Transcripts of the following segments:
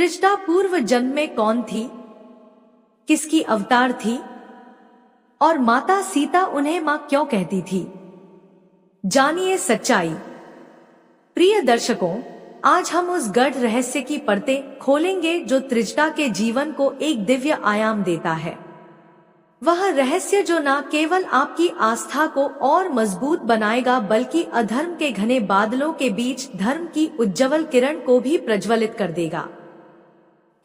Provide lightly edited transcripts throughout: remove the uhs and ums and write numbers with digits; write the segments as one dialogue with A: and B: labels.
A: त्रिजटा पूर्व जन्म में कौन थी, किसकी अवतार थी और माता सीता उन्हें मां क्यों कहती थी? जानिए सच्चाई। प्रिय दर्शकों, आज हम उस गढ़ रहस्य की परतें खोलेंगे जो त्रिजटा के जीवन को एक दिव्य आयाम देता है। वह रहस्य जो न केवल आपकी आस्था को और मजबूत बनाएगा बल्कि अधर्म के घने बादलों के बीच धर्म की उज्ज्वल किरण को भी प्रज्वलित कर देगा।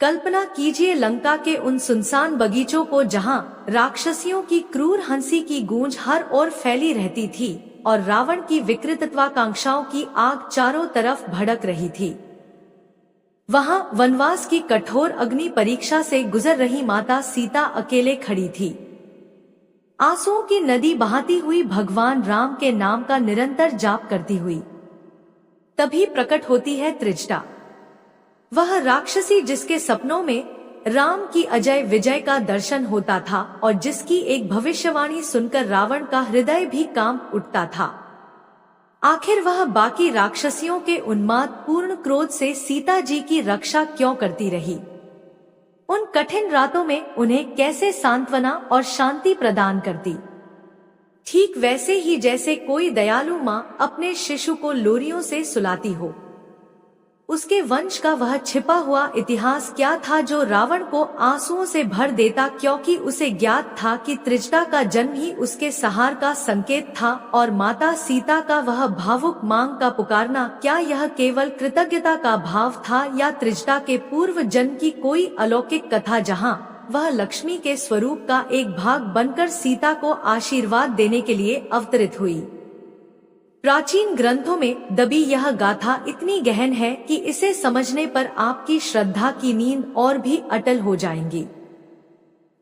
A: कल्पना कीजिए लंका के उन सुनसान बगीचों को जहां राक्षसियों की क्रूर हंसी की गूंज हर ओर फैली रहती थी और रावण की विकृतत्वाकांक्षाओं की आग चारों तरफ भड़क रही थी। वहां वनवास की कठोर अग्नि परीक्षा से गुजर रही माता सीता अकेले खड़ी थी, आंसुओं की नदी बहाती हुई भगवान राम के नाम का निरंतर जाप करती हुई। तभी प्रकट होती है त्रिजटा, वह राक्षसी जिसके सपनों में राम की अजय विजय का दर्शन होता था और जिसकी एक भविष्यवाणी सुनकर रावण का हृदय भी कांप उठता था। आखिर वह बाकी राक्षसियों के उन्माद पूर्ण क्रोध से सीता जी की रक्षा क्यों करती रही? उन कठिन रातों में उन्हें कैसे सांत्वना और शांति प्रदान करती? ठीक वैसे ही जैसे कोई दयालु मां अपने शिशु को लोरियों से सुलाती हो। उसके वंश का वह छिपा हुआ इतिहास क्या था जो रावण को आंसुओं से भर देता, क्योंकि उसे ज्ञात था कि त्रिजटा का जन्म ही उसके सहार का संकेत था और माता सीता का वह भावुक मांग का पुकारना, क्या यह केवल कृतज्ञता का भाव था या त्रिजटा के पूर्व जन्म की कोई अलौकिक कथा जहां वह लक्ष्मी के स्वरूप का एक भाग बनकर सीता को आशीर्वाद देने के लिए अवतरित हुई? प्राचीन ग्रंथों में दबी यह गाथा इतनी गहन है कि इसे समझने पर आपकी श्रद्धा की नींद और भी अटल हो जाएंगी,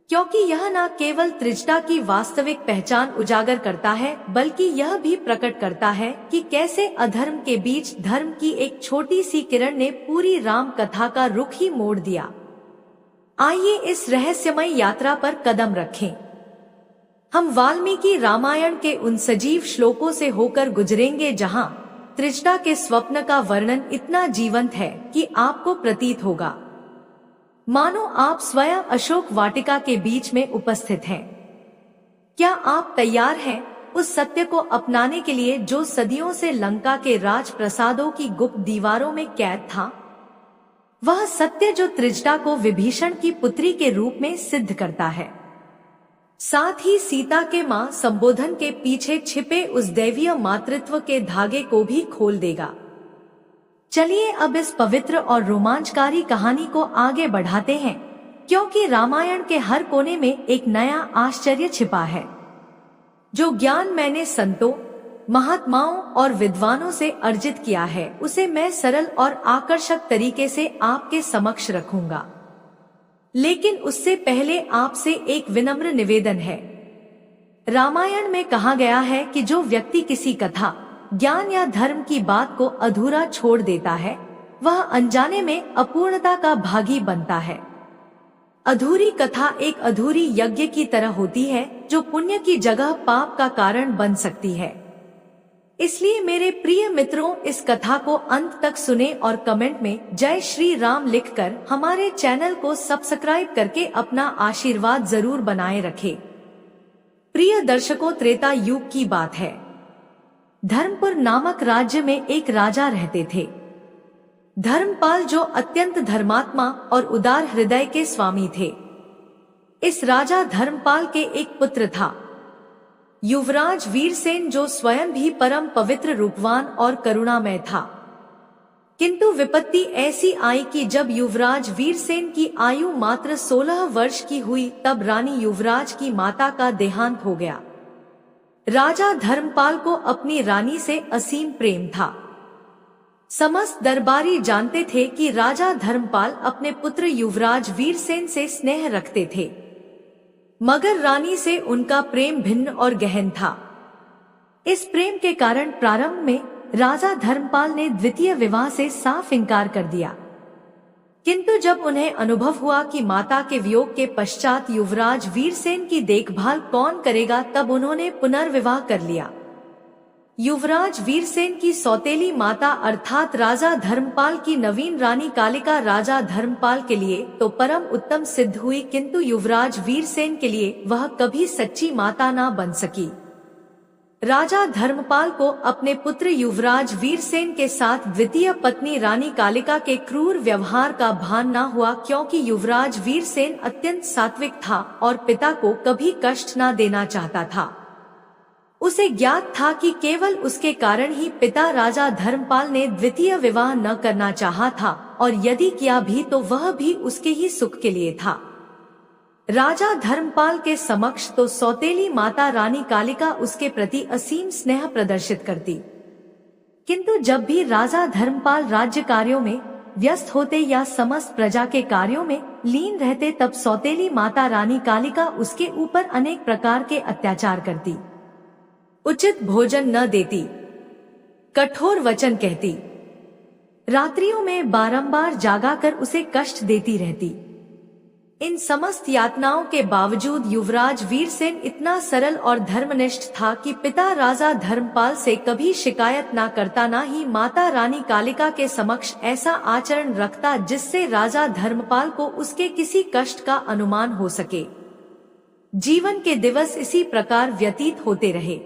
A: क्योंकि यह न केवल त्रिजटा की वास्तविक पहचान उजागर करता है बल्कि यह भी प्रकट करता है कि कैसे अधर्म के बीच धर्म की एक छोटी सी किरण ने पूरी राम कथा का रुख ही मोड़ दिया। आइए इस रहस्यमय यात्रा पर कदम रखें। हम वाल्मीकि रामायण के उन सजीव श्लोकों से होकर गुजरेंगे जहां त्रिजटा के स्वप्न का वर्णन इतना जीवंत है कि आपको प्रतीत होगा मानो आप स्वयं अशोक वाटिका के बीच में उपस्थित हैं। क्या आप तैयार हैं उस सत्य को अपनाने के लिए जो सदियों से लंका के राजप्रसादों की गुप्त दीवारों में कैद था? वह सत्य जो त्रिजटा को विभीषण की पुत्री के रूप में सिद्ध करता है, साथ ही सीता के मां संबोधन के पीछे छिपे उस दैवीय मातृत्व के धागे को भी खोल देगा। चलिए अब इस पवित्र और रोमांचकारी कहानी को आगे बढ़ाते हैं, क्योंकि रामायण के हर कोने में एक नया आश्चर्य छिपा है। जो ज्ञान मैंने संतों, महात्माओं और विद्वानों से अर्जित किया है उसे मैं सरल और आकर्षक तरीके से आपके समक्ष रखूंगा, लेकिन उससे पहले आपसे एक विनम्र निवेदन है। रामायण में कहा गया है कि जो व्यक्ति किसी कथा, ज्ञान या धर्म की बात को अधूरा छोड़ देता है वह अनजाने में अपूर्णता का भागी बनता है। अधूरी कथा एक अधूरी यज्ञ की तरह होती है जो पुण्य की जगह पाप का कारण बन सकती है। इसलिए मेरे प्रिय मित्रों, इस कथा को अंत तक सुने और कमेंट में जय श्री राम लिखकर हमारे चैनल को सब्सक्राइब करके अपना आशीर्वाद जरूर बनाए रखें। प्रिय दर्शकों, त्रेता युग की बात है। धर्मपुर नामक राज्य में एक राजा रहते थे, धर्मपाल, जो अत्यंत धर्मात्मा और उदार हृदय के स्वामी थे। इस राजा धर्मपाल के एक पुत्र था, युवराज वीरसेन, जो स्वयं भी परम पवित्र, रूपवान और करुणामय था। किंतु विपत्ति ऐसी आई कि जब युवराज वीरसेन की आयु मात्र 16 वर्ष की हुई तब रानी युवराज की माता का देहांत हो गया। राजा धर्मपाल को अपनी रानी से असीम प्रेम था। समस्त दरबारी जानते थे कि राजा धर्मपाल अपने पुत्र युवराज वीरसेन से स्नेह रखते थे, मगर रानी से उनका प्रेम भिन्न और गहन था। इस प्रेम के कारण प्रारंभ में राजा धर्मपाल ने द्वितीय विवाह से साफ इनकार कर दिया, किंतु जब उन्हें अनुभव हुआ कि माता के वियोग के पश्चात युवराज वीरसेन की देखभाल कौन करेगा तब उन्होंने पुनर्विवाह कर लिया। युवराज वीरसेन की सौतेली माता अर्थात राजा धर्मपाल की नवीन रानी कालिका राजा धर्मपाल के लिए तो परम उत्तम सिद्ध हुई, किंतु युवराज वीरसेन के लिए वह कभी सच्ची माता ना बन सकी। राजा धर्मपाल को अपने पुत्र युवराज वीरसेन के साथ द्वितीय पत्नी रानी कालिका के क्रूर व्यवहार का भान न हुआ, क्योंकि युवराज वीरसेन अत्यंत सात्विक था और पिता को कभी कष्ट न देना चाहता था। उसे ज्ञात था कि केवल उसके कारण ही पिता राजा धर्मपाल ने द्वितीय विवाह न करना चाहा था, और यदि किया भी तो वह भी उसके ही सुख के लिए था। राजा धर्मपाल के समक्ष तो सौतेली माता रानी कालिका उसके प्रति असीम स्नेह प्रदर्शित करती, किंतु जब भी राजा धर्मपाल राज्य कार्यों में व्यस्त होते या समस्त प्रजा के कार्यों में लीन रहते, तब सौतेली माता रानी कालिका उसके ऊपर अनेक प्रकार के अत्याचार करती, उचित भोजन न देती, कठोर वचन कहती, रात्रियों में बारंबार जागा कर उसे कष्ट देती रहती। इन समस्त यातनाओं के बावजूद युवराज वीरसेन इतना सरल और धर्मनिष्ठ था कि पिता राजा धर्मपाल से कभी शिकायत ना करता, ना ही माता रानी कालिका के समक्ष ऐसा आचरण रखता जिससे राजा धर्मपाल को उसके किसी कष्ट का अनुमान हो सके। जीवन के दिवस इसी प्रकार व्यतीत होते रहे।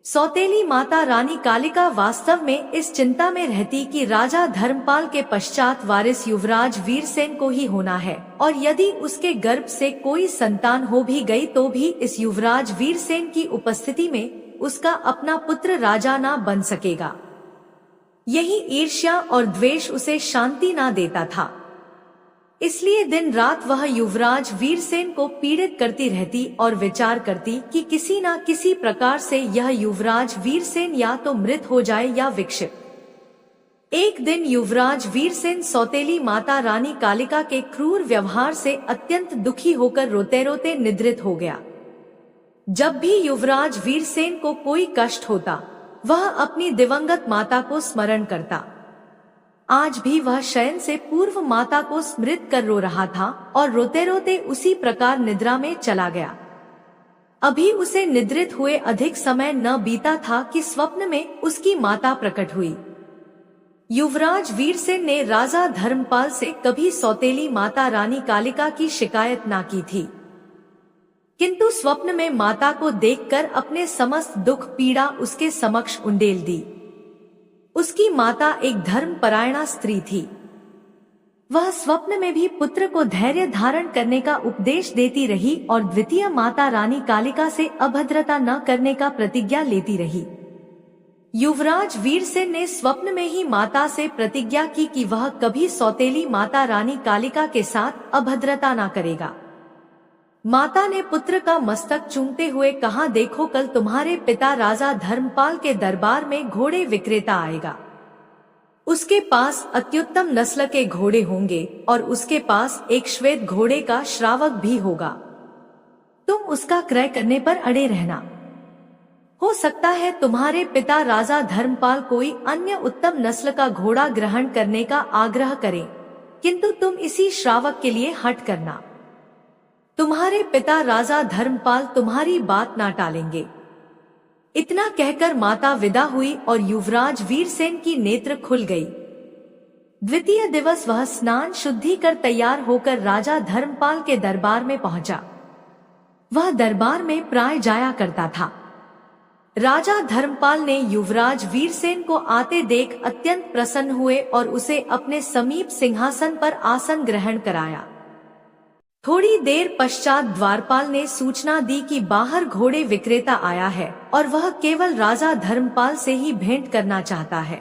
A: सौतेली माता रानी कालिका वास्तव में इस चिंता में रहती कि राजा धर्मपाल के पश्चात वारिस युवराज वीरसेन को ही होना है, और यदि उसके गर्भ से कोई संतान हो भी गई तो भी इस युवराज वीरसेन की उपस्थिति में उसका अपना पुत्र राजा ना बन सकेगा। यही ईर्ष्या और द्वेष उसे शांति ना देता था। इसलिए दिन रात वह युवराज वीरसेन को पीड़ित करती रहती और विचार करती कि किसी न किसी प्रकार से यह युवराज वीरसेन या तो मृत हो जाए या विक्षिप्त। एक दिन युवराज वीरसेन सौतेली माता रानी कालिका के क्रूर व्यवहार से अत्यंत दुखी होकर रोते रोते निद्रित हो गया। जब भी युवराज वीरसेन को कोई कष्ट होता, वह अपनी दिवंगत माता को स्मरण करता। आज भी वह शयन से पूर्व माता को स्मृत कर रो रहा था और रोते रोते उसी प्रकार निद्रा में चला गया। अभी उसे निद्रित हुए अधिक समय न बीता था कि स्वप्न में उसकी माता प्रकट हुई। युवराज वीरसेन ने राजा धर्मपाल से कभी सौतेली माता रानी कालिका की शिकायत ना की थी, किंतु स्वप्न में माता को देखकर अपने समस्त दुख पीड़ा उसके समक्ष उंडेल दी। उसकी माता एक धर्मपरायणा स्त्री थी। वह स्वप्न में भी पुत्र को धैर्य धारण करने का उपदेश देती रही और द्वितीय माता रानी कालिका से अभद्रता न करने का प्रतिज्ञा लेती रही। युवराज वीरसेन ने स्वप्न में ही माता से प्रतिज्ञा की कि वह कभी सौतेली माता रानी कालिका के साथ अभद्रता न करेगा। माता ने पुत्र का मस्तक चूमते हुए कहा, देखो कल तुम्हारे पिता राजा धर्मपाल के दरबार में घोड़े विक्रेता आएगा। उसके पास अत्युत्तम नस्ल के घोड़े होंगे और उसके पास एक श्वेत घोड़े का श्रावक भी होगा। तुम उसका क्रय करने पर अड़े रहना। हो सकता है तुम्हारे पिता राजा धर्मपाल कोई अन्य उत्तम नस्ल का घोड़ा ग्रहण करने का आग्रह करें, किंतु तुम इसी श्रावक के लिए हट करना। तुम्हारे पिता राजा धर्मपाल तुम्हारी बात ना टालेंगे। इतना कहकर माता विदा हुई और युवराज वीरसेन की नेत्र खुल गई। द्वितीय दिवस वह स्नान शुद्धि कर तैयार होकर राजा धर्मपाल के दरबार में पहुंचा। वह दरबार में प्राय जाया करता था। राजा धर्मपाल ने युवराज वीरसेन को आते देख अत्यंत प्रसन्न हुए और उसे अपने समीप सिंहासन पर आसन ग्रहण कराया। थोड़ी देर पश्चात द्वारपाल ने सूचना दी कि बाहर घोड़े विक्रेता आया है और वह केवल राजा धर्मपाल से ही भेंट करना चाहता है।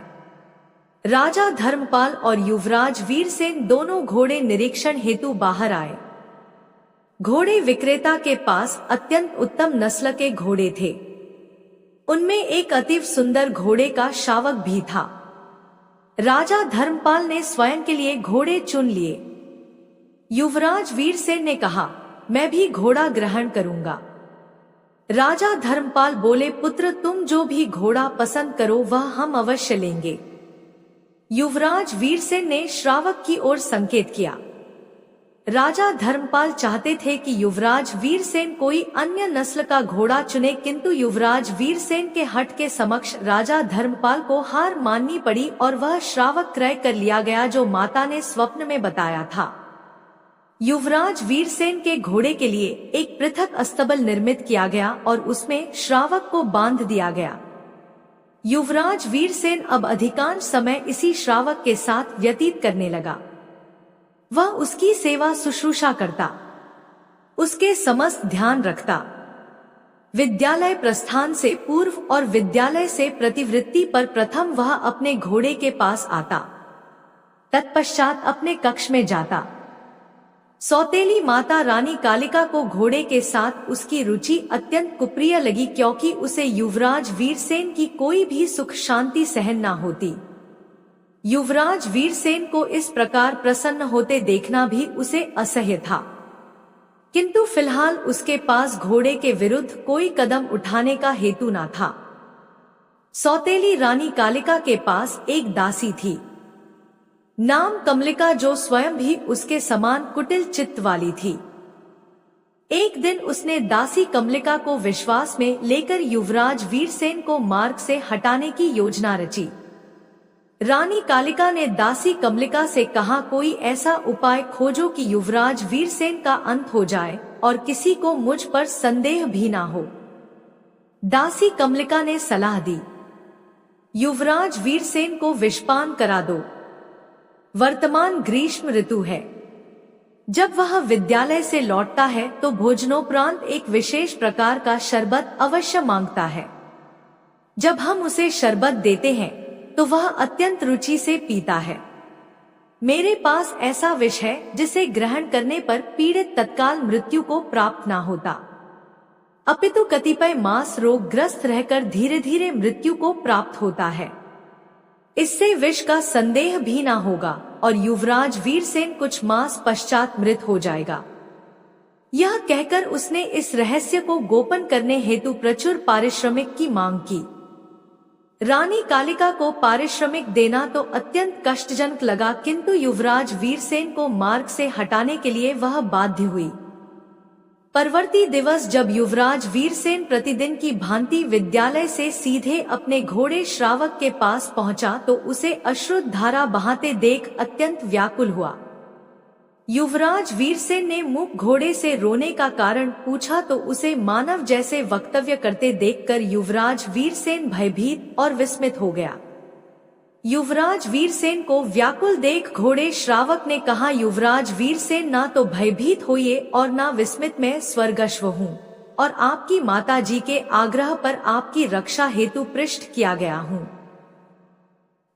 A: राजा धर्मपाल और युवराज वीरसेन दोनों घोड़े निरीक्षण हेतु बाहर आए। घोड़े विक्रेता के पास अत्यंत उत्तम नस्ल के घोड़े थे। उनमें एक अतीव सुंदर घोड़े का शावक भी था। राजा धर्मपाल ने स्वयं के लिए घोड़े चुन लिए। युवराज वीरसेन ने कहा, मैं भी घोड़ा ग्रहण करूंगा। राजा धर्मपाल बोले, पुत्र तुम जो भी घोड़ा पसंद करो वह हम अवश्य लेंगे। युवराज वीरसेन ने श्रावक की ओर संकेत किया। राजा धर्मपाल चाहते थे कि युवराज वीरसेन कोई अन्य नस्ल का घोड़ा चुने, किंतु युवराज वीरसेन के हठ के समक्ष राजा धर्मपाल को हार माननी पड़ी और वह श्रावक क्रय कर लिया गया जो माता ने स्वप्न में बताया था। युवराज वीरसेन के घोड़े के लिए एक पृथक अस्तबल निर्मित किया गया और उसमें श्रावक को बांध दिया गया। युवराज वीरसेन अब अधिकांश समय इसी श्रावक के साथ व्यतीत करने लगा। वह उसकी सेवा शुश्रूषा करता, उसके समस्त ध्यान रखता। विद्यालय प्रस्थान से पूर्व और विद्यालय से प्रतिवृत्ति पर प्रथम वह अपने घोड़े के पास आता, तत्पश्चात अपने कक्ष में जाता। सौतेली माता रानी कालिका को घोड़े के साथ उसकी रुचि अत्यंत कुप्रिय लगी, क्योंकि उसे युवराज वीरसेन की कोई भी सुख शांति सहन न होती। युवराज वीरसेन को इस प्रकार प्रसन्न होते देखना भी उसे असह्य था, किंतु फिलहाल उसके पास घोड़े के विरुद्ध कोई कदम उठाने का हेतु न था। सौतेली रानी कालिका के पास एक दासी थी, नाम कमलिका, जो स्वयं भी उसके समान कुटिल चित्त वाली थी। एक दिन उसने दासी कमलिका को विश्वास में लेकर युवराज वीरसेन को मार्ग से हटाने की योजना रची। रानी कालिका ने दासी कमलिका से कहा, कोई ऐसा उपाय खोजो कि युवराज वीरसेन का अंत हो जाए और किसी को मुझ पर संदेह भी ना हो। दासी कमलिका ने सलाह दी, युवराज वीरसेन को विषपान करा दो। वर्तमान ग्रीष्म ऋतु है। जब वह विद्यालय से लौटता है तो भोजनोपरांत एक विशेष प्रकार का शरबत अवश्य मांगता है। जब हम उसे शरबत देते हैं तो वह अत्यंत रुचि से पीता है। मेरे पास ऐसा विष है जिसे ग्रहण करने पर पीड़ित तत्काल मृत्यु को प्राप्त ना होता, अपितु कतिपय मास रोग ग्रस्त रहकर धीरे धीरे मृत्यु को प्राप्त होता है। इससे विष का संदेह भी ना होगा और युवराज वीरसेन कुछ मास पश्चात मृत हो जाएगा। यह कहकर उसने इस रहस्य को गोपन करने हेतु प्रचुर पारिश्रमिक की मांग की। रानी कालिका को पारिश्रमिक देना तो अत्यंत कष्टजनक लगा, किंतु युवराज वीरसेन को मार्ग से हटाने के लिए वह बाध्य हुई। परवर्ती दिवस जब युवराज वीरसेन प्रतिदिन की भांति विद्यालय से सीधे अपने घोड़े श्रावक के पास पहुंचा तो उसे अश्रु धारा बहाते देख अत्यंत व्याकुल हुआ। युवराज वीरसेन ने मुख घोड़े से रोने का कारण पूछा तो उसे मानव जैसे वक्तव्य करते देखकर युवराज वीरसेन भयभीत और विस्मित हो गया। युवराज वीरसेन को व्याकुल देख घोड़े श्रावक ने कहा, युवराज वीरसेन, ना तो भयभीत होइए और ना विस्मित, मैं स्वर्गस्व हूँ और आपकी माताजी के आग्रह पर आपकी रक्षा हेतु पृष्ठ किया गया हूँ।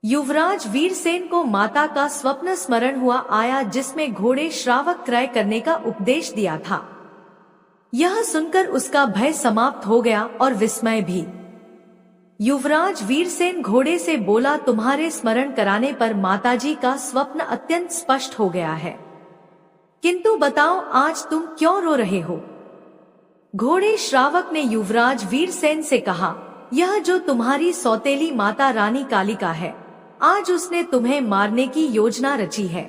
A: युवराज वीरसेन को माता का स्वप्न स्मरण हुआ आया जिसमें घोड़े श्रावक क्रय करने का उपदेश दिया था। यह सुनकर उसका भय समाप्त हो गया और विस्मय भी। युवराज वीरसेन घोड़े से बोला, तुम्हारे स्मरण कराने पर माताजी का स्वप्न अत्यंत स्पष्ट हो गया है, किंतु बताओ आज तुम क्यों रो रहे हो? घोड़े श्रावक ने युवराज वीरसेन से कहा, यह जो तुम्हारी सौतेली माता रानी कालिका है, आज उसने तुम्हें मारने की योजना रची है।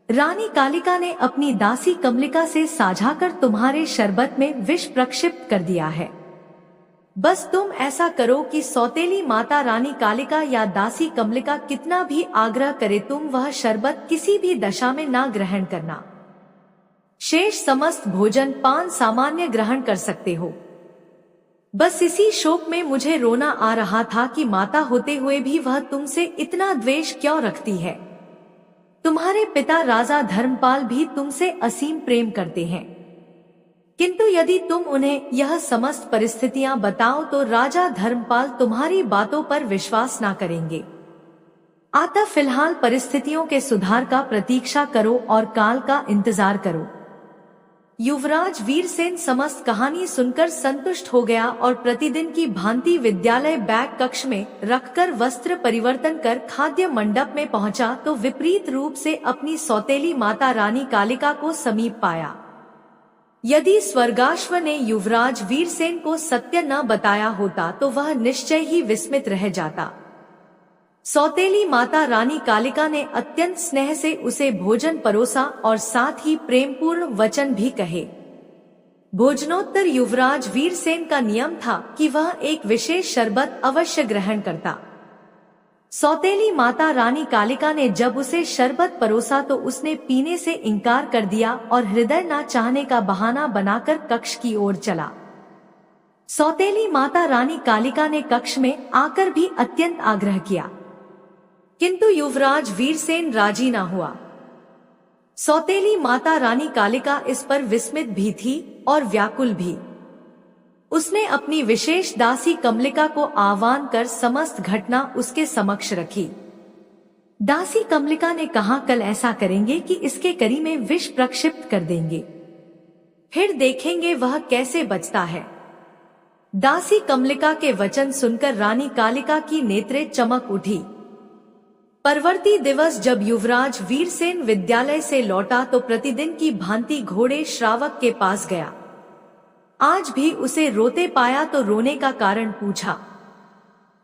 A: रानी कालिका ने अपनी दासी कमलिका से साझा कर तुम्हारे शरबत में विष प्रक्षिप्त कर दिया है। बस तुम ऐसा करो कि सौतेली माता रानी कालिका या दासी कमलिका कितना भी आग्रह करे, तुम वह शरबत किसी भी दशा में ना ग्रहण करना। शेष समस्त भोजन पान सामान्य ग्रहण कर सकते हो। बस इसी शोक में मुझे रोना आ रहा था कि माता होते हुए भी वह तुमसे इतना द्वेष क्यों रखती है। तुम्हारे पिता राजा धर्मपाल भी तुमसे असीम प्रेम करते हैं, किंतु यदि तुम उन्हें यह समस्त परिस्थितियां बताओ तो राजा धर्मपाल तुम्हारी बातों पर विश्वास ना करेंगे। अतः फिलहाल परिस्थितियों के सुधार का प्रतीक्षा करो और काल का इंतजार करो। युवराज वीरसेन समस्त कहानी सुनकर संतुष्ट हो गया और प्रतिदिन की भांति विद्यालय बैग कक्ष में रखकर वस्त्र परिवर्तन कर खाद्य मंडप में पहुंचा तो विपरीत रूप से अपनी सौतेली माता रानी कालिका को समीप पाया। यदि स्वर्गाश्व ने युवराज वीरसेन को सत्य न बताया होता तो वह निश्चय ही विस्मित रह जाता। सौतेली माता रानी कालिका ने अत्यंत स्नेह से उसे भोजन परोसा और साथ ही प्रेमपूर्ण वचन भी कहे। भोजनोत्तर युवराज वीरसेन का नियम था कि वह एक विशेष शरबत अवश्य ग्रहण करता। सौतेली माता रानी कालिका ने जब उसे शरबत परोसा तो उसने पीने से इनकार कर दिया और हृदय ना चाहने का बहाना बनाकर कक्ष की ओर चला। सौतेली माता रानी कालिका ने कक्ष में आकर भी अत्यंत आग्रह किया, किंतु युवराज वीरसेन राजी ना हुआ। सौतेली माता रानी कालिका इस पर विस्मित भी थी और व्याकुल भी। उसने अपनी विशेष दासी कमलिका को आह्वान कर समस्त घटना उसके समक्ष रखी। दासी कमलिका ने कहा, कल ऐसा करेंगे कि इसके करी में विष प्रक्षिप्त कर देंगे, फिर देखेंगे वह कैसे बचता है। दासी कमलिका के वचन सुनकर रानी कालिका की नेत्रें चमक उठी। परवर्ती दिवस जब युवराज वीरसेन विद्यालय से लौटा तो प्रतिदिन की भांति घोड़े श्रावक के पास गया। आज भी उसे रोते पाया तो रोने का कारण पूछा।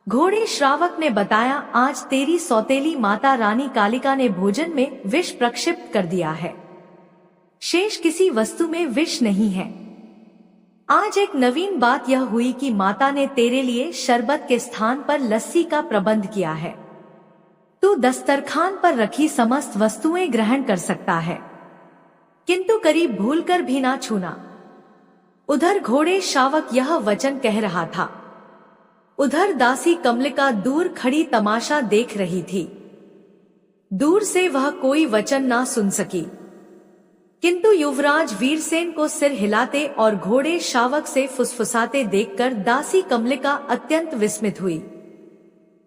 A: घोड़े श्रावक ने बताया, आज तेरी सौतेली माता रानी कालिका ने भोजन में विष प्रक्षिप्त कर दिया है। शेष किसी वस्तु में विष नहीं है। आज एक नवीन बात यह हुई कि माता ने तेरे लिए शरबत के स्थान पर लस्सी का प्रबंध किया है। तू दस्तरखान पर रखी समस्त वस्तुएं ग्रहण कर सकता है, किंतु करीब भूलकर भी ना छूना। उधर घोड़े श्रावक यह वचन कह रहा था। उधर दासी कमलिका दूर खड़ी तमाशा देख रही थी। दूर से वह कोई वचन ना सुन सकी, किंतु युवराज वीरसेन को सिर हिलाते और घोड़े श्रावक से फुसफुसाते देखकर दासी कमलिका अत्यंत विस्मित हुई।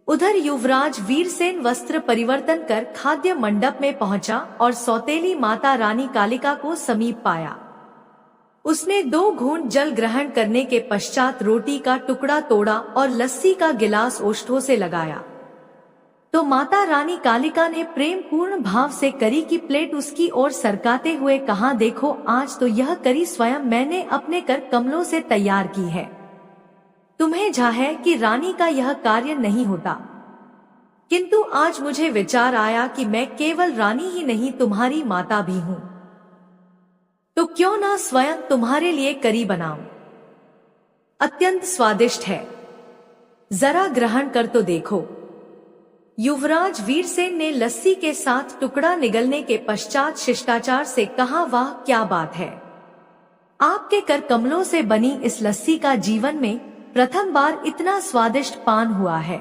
A: उधर युवराज वीरसेन वस्त्र परिवर्तन कर खाद्य मंडप में पहुंचा और सौतेली माता रानी कालिका को समीप पाया। उसने 2 घूंट जल ग्रहण करने के पश्चात रोटी का टुकड़ा तोड़ा और लस्सी का गिलास ओष्ठों से लगाया। तो माता रानी कालिका ने प्रेम पूर्ण भाव से करी की प्लेट उसकी ओर सरकाते हुए कहा, देखो आज तो यह करी स्वयं मैंने अपने कर कमलों से तैयार की है। तुम्हें जा है कि रानी का यह कार्य नहीं होता, किंतु आज मुझे विचार आया कि मैं केवल रानी ही नहीं तुम्हारी माता भी हूँ, तो क्यों ना स्वयं तुम्हारे लिए करी बनाऊं। अत्यंत स्वादिष्ट है, जरा ग्रहण कर तो देखो। युवराज वीरसेन ने लस्सी के साथ टुकड़ा निगलने के पश्चात शिष्टाचार से कहा, वाह क्या बात है, आपके कर कमलों से बनी इस लस्सी का जीवन में प्रथम बार इतना स्वादिष्ट पान हुआ है।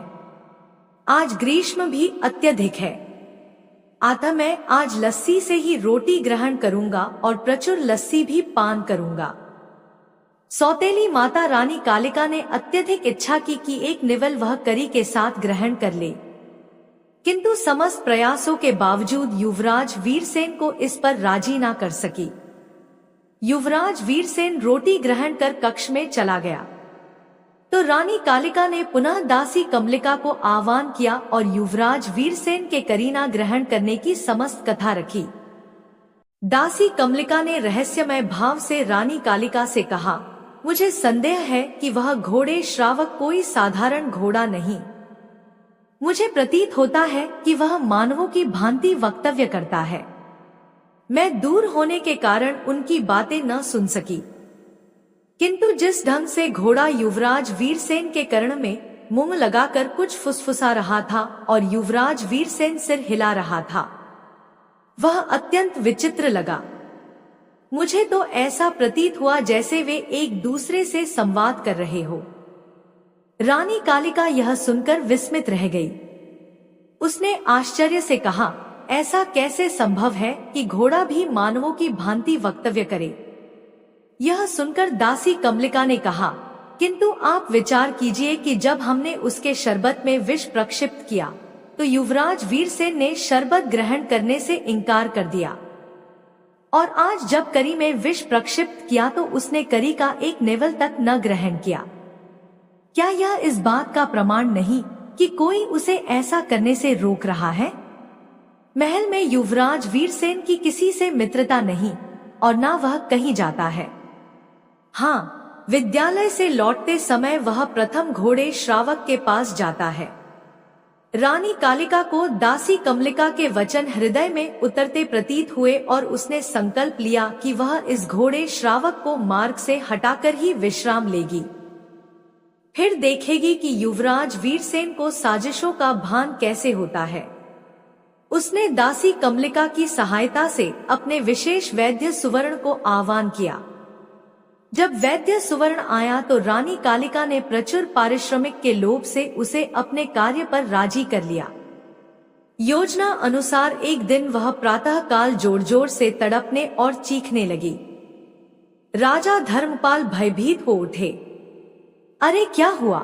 A: आज ग्रीष्म भी अत्यधिक है, अतः मैं आज लस्सी से ही रोटी ग्रहण करूंगा और प्रचुर लस्सी भी पान करूंगा। सौतेली माता रानी कालिका ने अत्यधिक इच्छा की कि एक निवल वह करी के साथ ग्रहण कर ले, किंतु समस्त प्रयासों के बावजूद युवराज वीरसेन को इस पर राजी ना कर सकी। युवराज वीरसेन रोटी ग्रहण कर कक्ष में चला गया तो रानी कालिका ने पुनः दासी कमलिका को आह्वान किया और युवराज वीरसेन के करीना ग्रहण करने की समस्त कथा रखी। दासी कमलिका ने रहस्यमय भाव से रानी कालिका से कहा, मुझे संदेह है कि वह घोड़े श्रावक कोई साधारण घोड़ा नहीं। मुझे प्रतीत होता है कि वह मानवों की भांति वक्तव्य करता है। मैं दूर होने के कारण उनकी बातें न सुन सकी, किंतु जिस ढंग से घोड़ा युवराज वीरसेन के कर्ण में मुंह लगाकर कुछ फुसफुसा रहा था और युवराज वीरसेन सिर हिला रहा था, वह अत्यंत विचित्र लगा। मुझे तो ऐसा प्रतीत हुआ जैसे वे एक दूसरे से संवाद कर रहे हो। रानी कालिका यह सुनकर विस्मित रह गई। उसने आश्चर्य से कहा, ऐसा कैसे संभव है कि घोड़ा भी मानवों की भांति वक्तव्य करे। यह सुनकर दासी कमलिका ने कहा, किंतु आप विचार कीजिए कि जब हमने उसके शरबत में विष प्रक्षिप्त किया तो युवराज वीरसेन ने शरबत ग्रहण करने से इनकार कर दिया, और आज जब करी में विष प्रक्षिप्त किया तो उसने करी का एक नेवल तक न ग्रहण किया। क्या यह इस बात का प्रमाण नहीं कि कोई उसे ऐसा करने से रोक रहा है? महल में युवराज वीरसेन की किसी से मित्रता नहीं और न वह कहीं जाता है। हाँ, विद्यालय से लौटते समय वह प्रथम घोड़े श्रावक के पास जाता है। रानी कालिका को दासी कमलिका के वचन हृदय में उतरते प्रतीत हुए और उसने संकल्प लिया कि वह इस घोड़े श्रावक को मार्ग से हटाकर ही विश्राम लेगी। फिर देखेगी कि युवराज वीरसेन को साजिशों का भान कैसे होता है। उसने दासी कमलिका की सहायता से अपने विशेष वैद्य सुवर्ण को आह्वान किया। जब वैद्य सुवर्ण आया तो रानी कालिका ने प्रचुर पारिश्रमिक के लोभ से उसे अपने कार्य पर राजी कर लिया। योजना अनुसार एक दिन वह प्रातः काल जोर जोर से तड़पने और चीखने लगी। राजा धर्मपाल भयभीत हो उठे। अरे क्या हुआ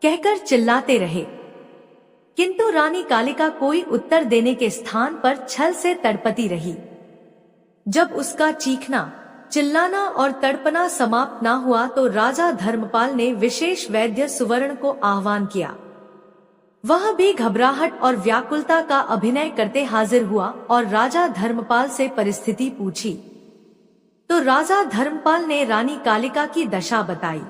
A: कहकर चिल्लाते रहे, किंतु रानी कालिका कोई उत्तर देने के स्थान पर छल से तड़पती रही। जब उसका चीखना, चिल्लाना और तड़पना समाप्त न हुआ तो राजा धर्मपाल ने विशेष वैद्य सुवर्ण को आह्वान किया। वह भी घबराहट और व्याकुलता का अभिनय करते हाजिर हुआ और राजा धर्मपाल से परिस्थिति पूछी। तो राजा धर्मपाल ने रानी कालिका की दशा बताई।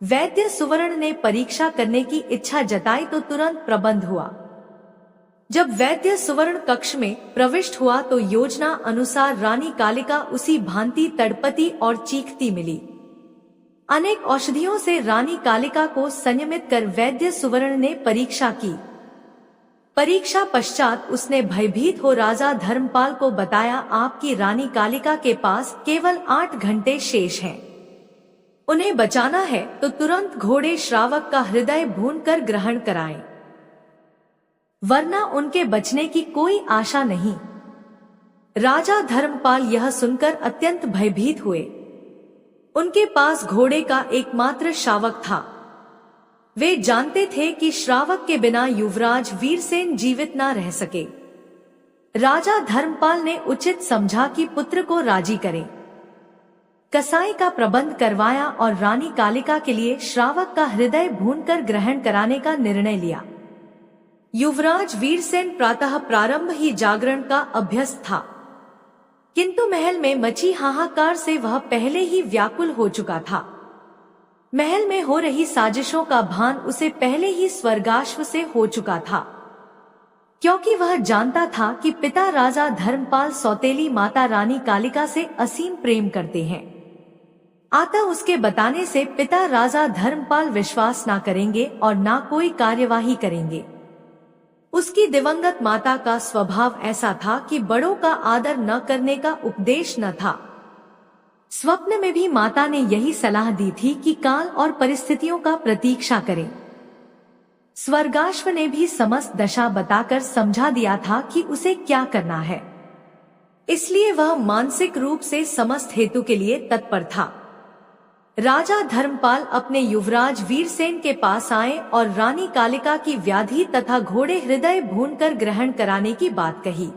A: वैद्य सुवर्ण ने परीक्षा करने की इच्छा जताई तो तुरंत प्रबंध हुआ। जब वैद्य सुवर्ण कक्ष में प्रविष्ट हुआ तो योजना अनुसार रानी कालिका उसी भांति तड़पती और चीखती मिली। अनेक औषधियों से रानी कालिका को संयमित कर वैद्य सुवर्ण ने परीक्षा की। परीक्षा पश्चात उसने भयभीत हो राजा धर्मपाल को बताया, आपकी रानी कालिका के पास केवल 8 घंटे शेष हैं। उन्हें बचाना है तो तुरंत घोड़े श्रावक का हृदय भूनकर ग्रहण कराएं, वरना उनके बचने की कोई आशा नहीं। राजा धर्मपाल यह सुनकर अत्यंत भयभीत हुए। उनके पास घोड़े का एकमात्र श्रावक था। वे जानते थे कि श्रावक के बिना युवराज वीरसेन जीवित न रह सके। राजा धर्मपाल ने उचित समझा कि पुत्र को राजी करें। कसाई का प्रबंध करवाया और रानी कालिका के लिए श्रावक का हृदय भूनकर ग्रहण कराने का निर्णय लिया। युवराज वीरसेन प्रातः प्रारंभ ही जागरण का अभ्यस्त था, किंतु महल में मची हाहाकार से वह पहले ही व्याकुल हो चुका था। महल में हो रही साजिशों का भान उसे पहले ही स्वर्गाश्व से हो चुका था, क्योंकि वह जानता था कि पिता राजा धर्मपाल सौतेली माता रानी कालिका से असीम प्रेम करते हैं। अतः उसके बताने से पिता राजा धर्मपाल विश्वास न करेंगे और न कोई कार्यवाही करेंगे। उसकी दिवंगत माता का स्वभाव ऐसा था कि बड़ों का आदर न करने का उपदेश न था। स्वप्न में भी माता ने यही सलाह दी थी कि काल और परिस्थितियों का प्रतीक्षा करें। स्वर्गाश्व ने भी समस्त दशा बताकर समझा दिया था कि उसे क्या करना है, इसलिए वह मानसिक रूप से समस्त हेतु के लिए तत्पर था। राजा धर्मपाल अपने युवराज वीरसेन के पास आए और रानी कालिका की व्याधि तथा घोड़े हृदय भूनकर ग्रहण कराने की बात कही।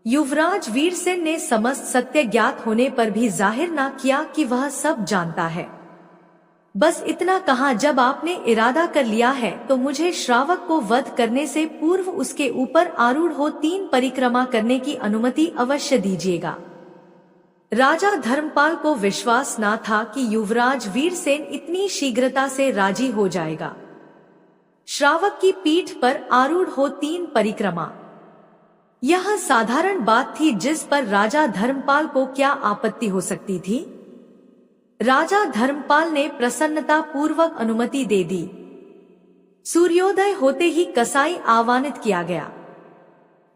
A: युवराज वीरसेन ने समस्त सत्य ज्ञात होने पर भी जाहिर न किया कि वह सब जानता है। बस इतना कहा, जब आपने इरादा कर लिया है तो मुझे श्रावक को वध करने से पूर्व उसके ऊपर आरूढ़ हो 3 परिक्रमा करने की अनुमति अवश्य दीजिएगा। राजा धर्मपाल को विश्वास न था कि युवराज वीरसेन इतनी शीघ्रता से राजी हो जाएगा। श्रावक की पीठ पर आरूढ़ हो 3 परिक्रमा, यह साधारण बात थी जिस पर राजा धर्मपाल को क्या आपत्ति हो सकती थी। राजा धर्मपाल ने प्रसन्नता पूर्वक अनुमति दे दी। सूर्योदय होते ही कसाई आह्वानित किया गया।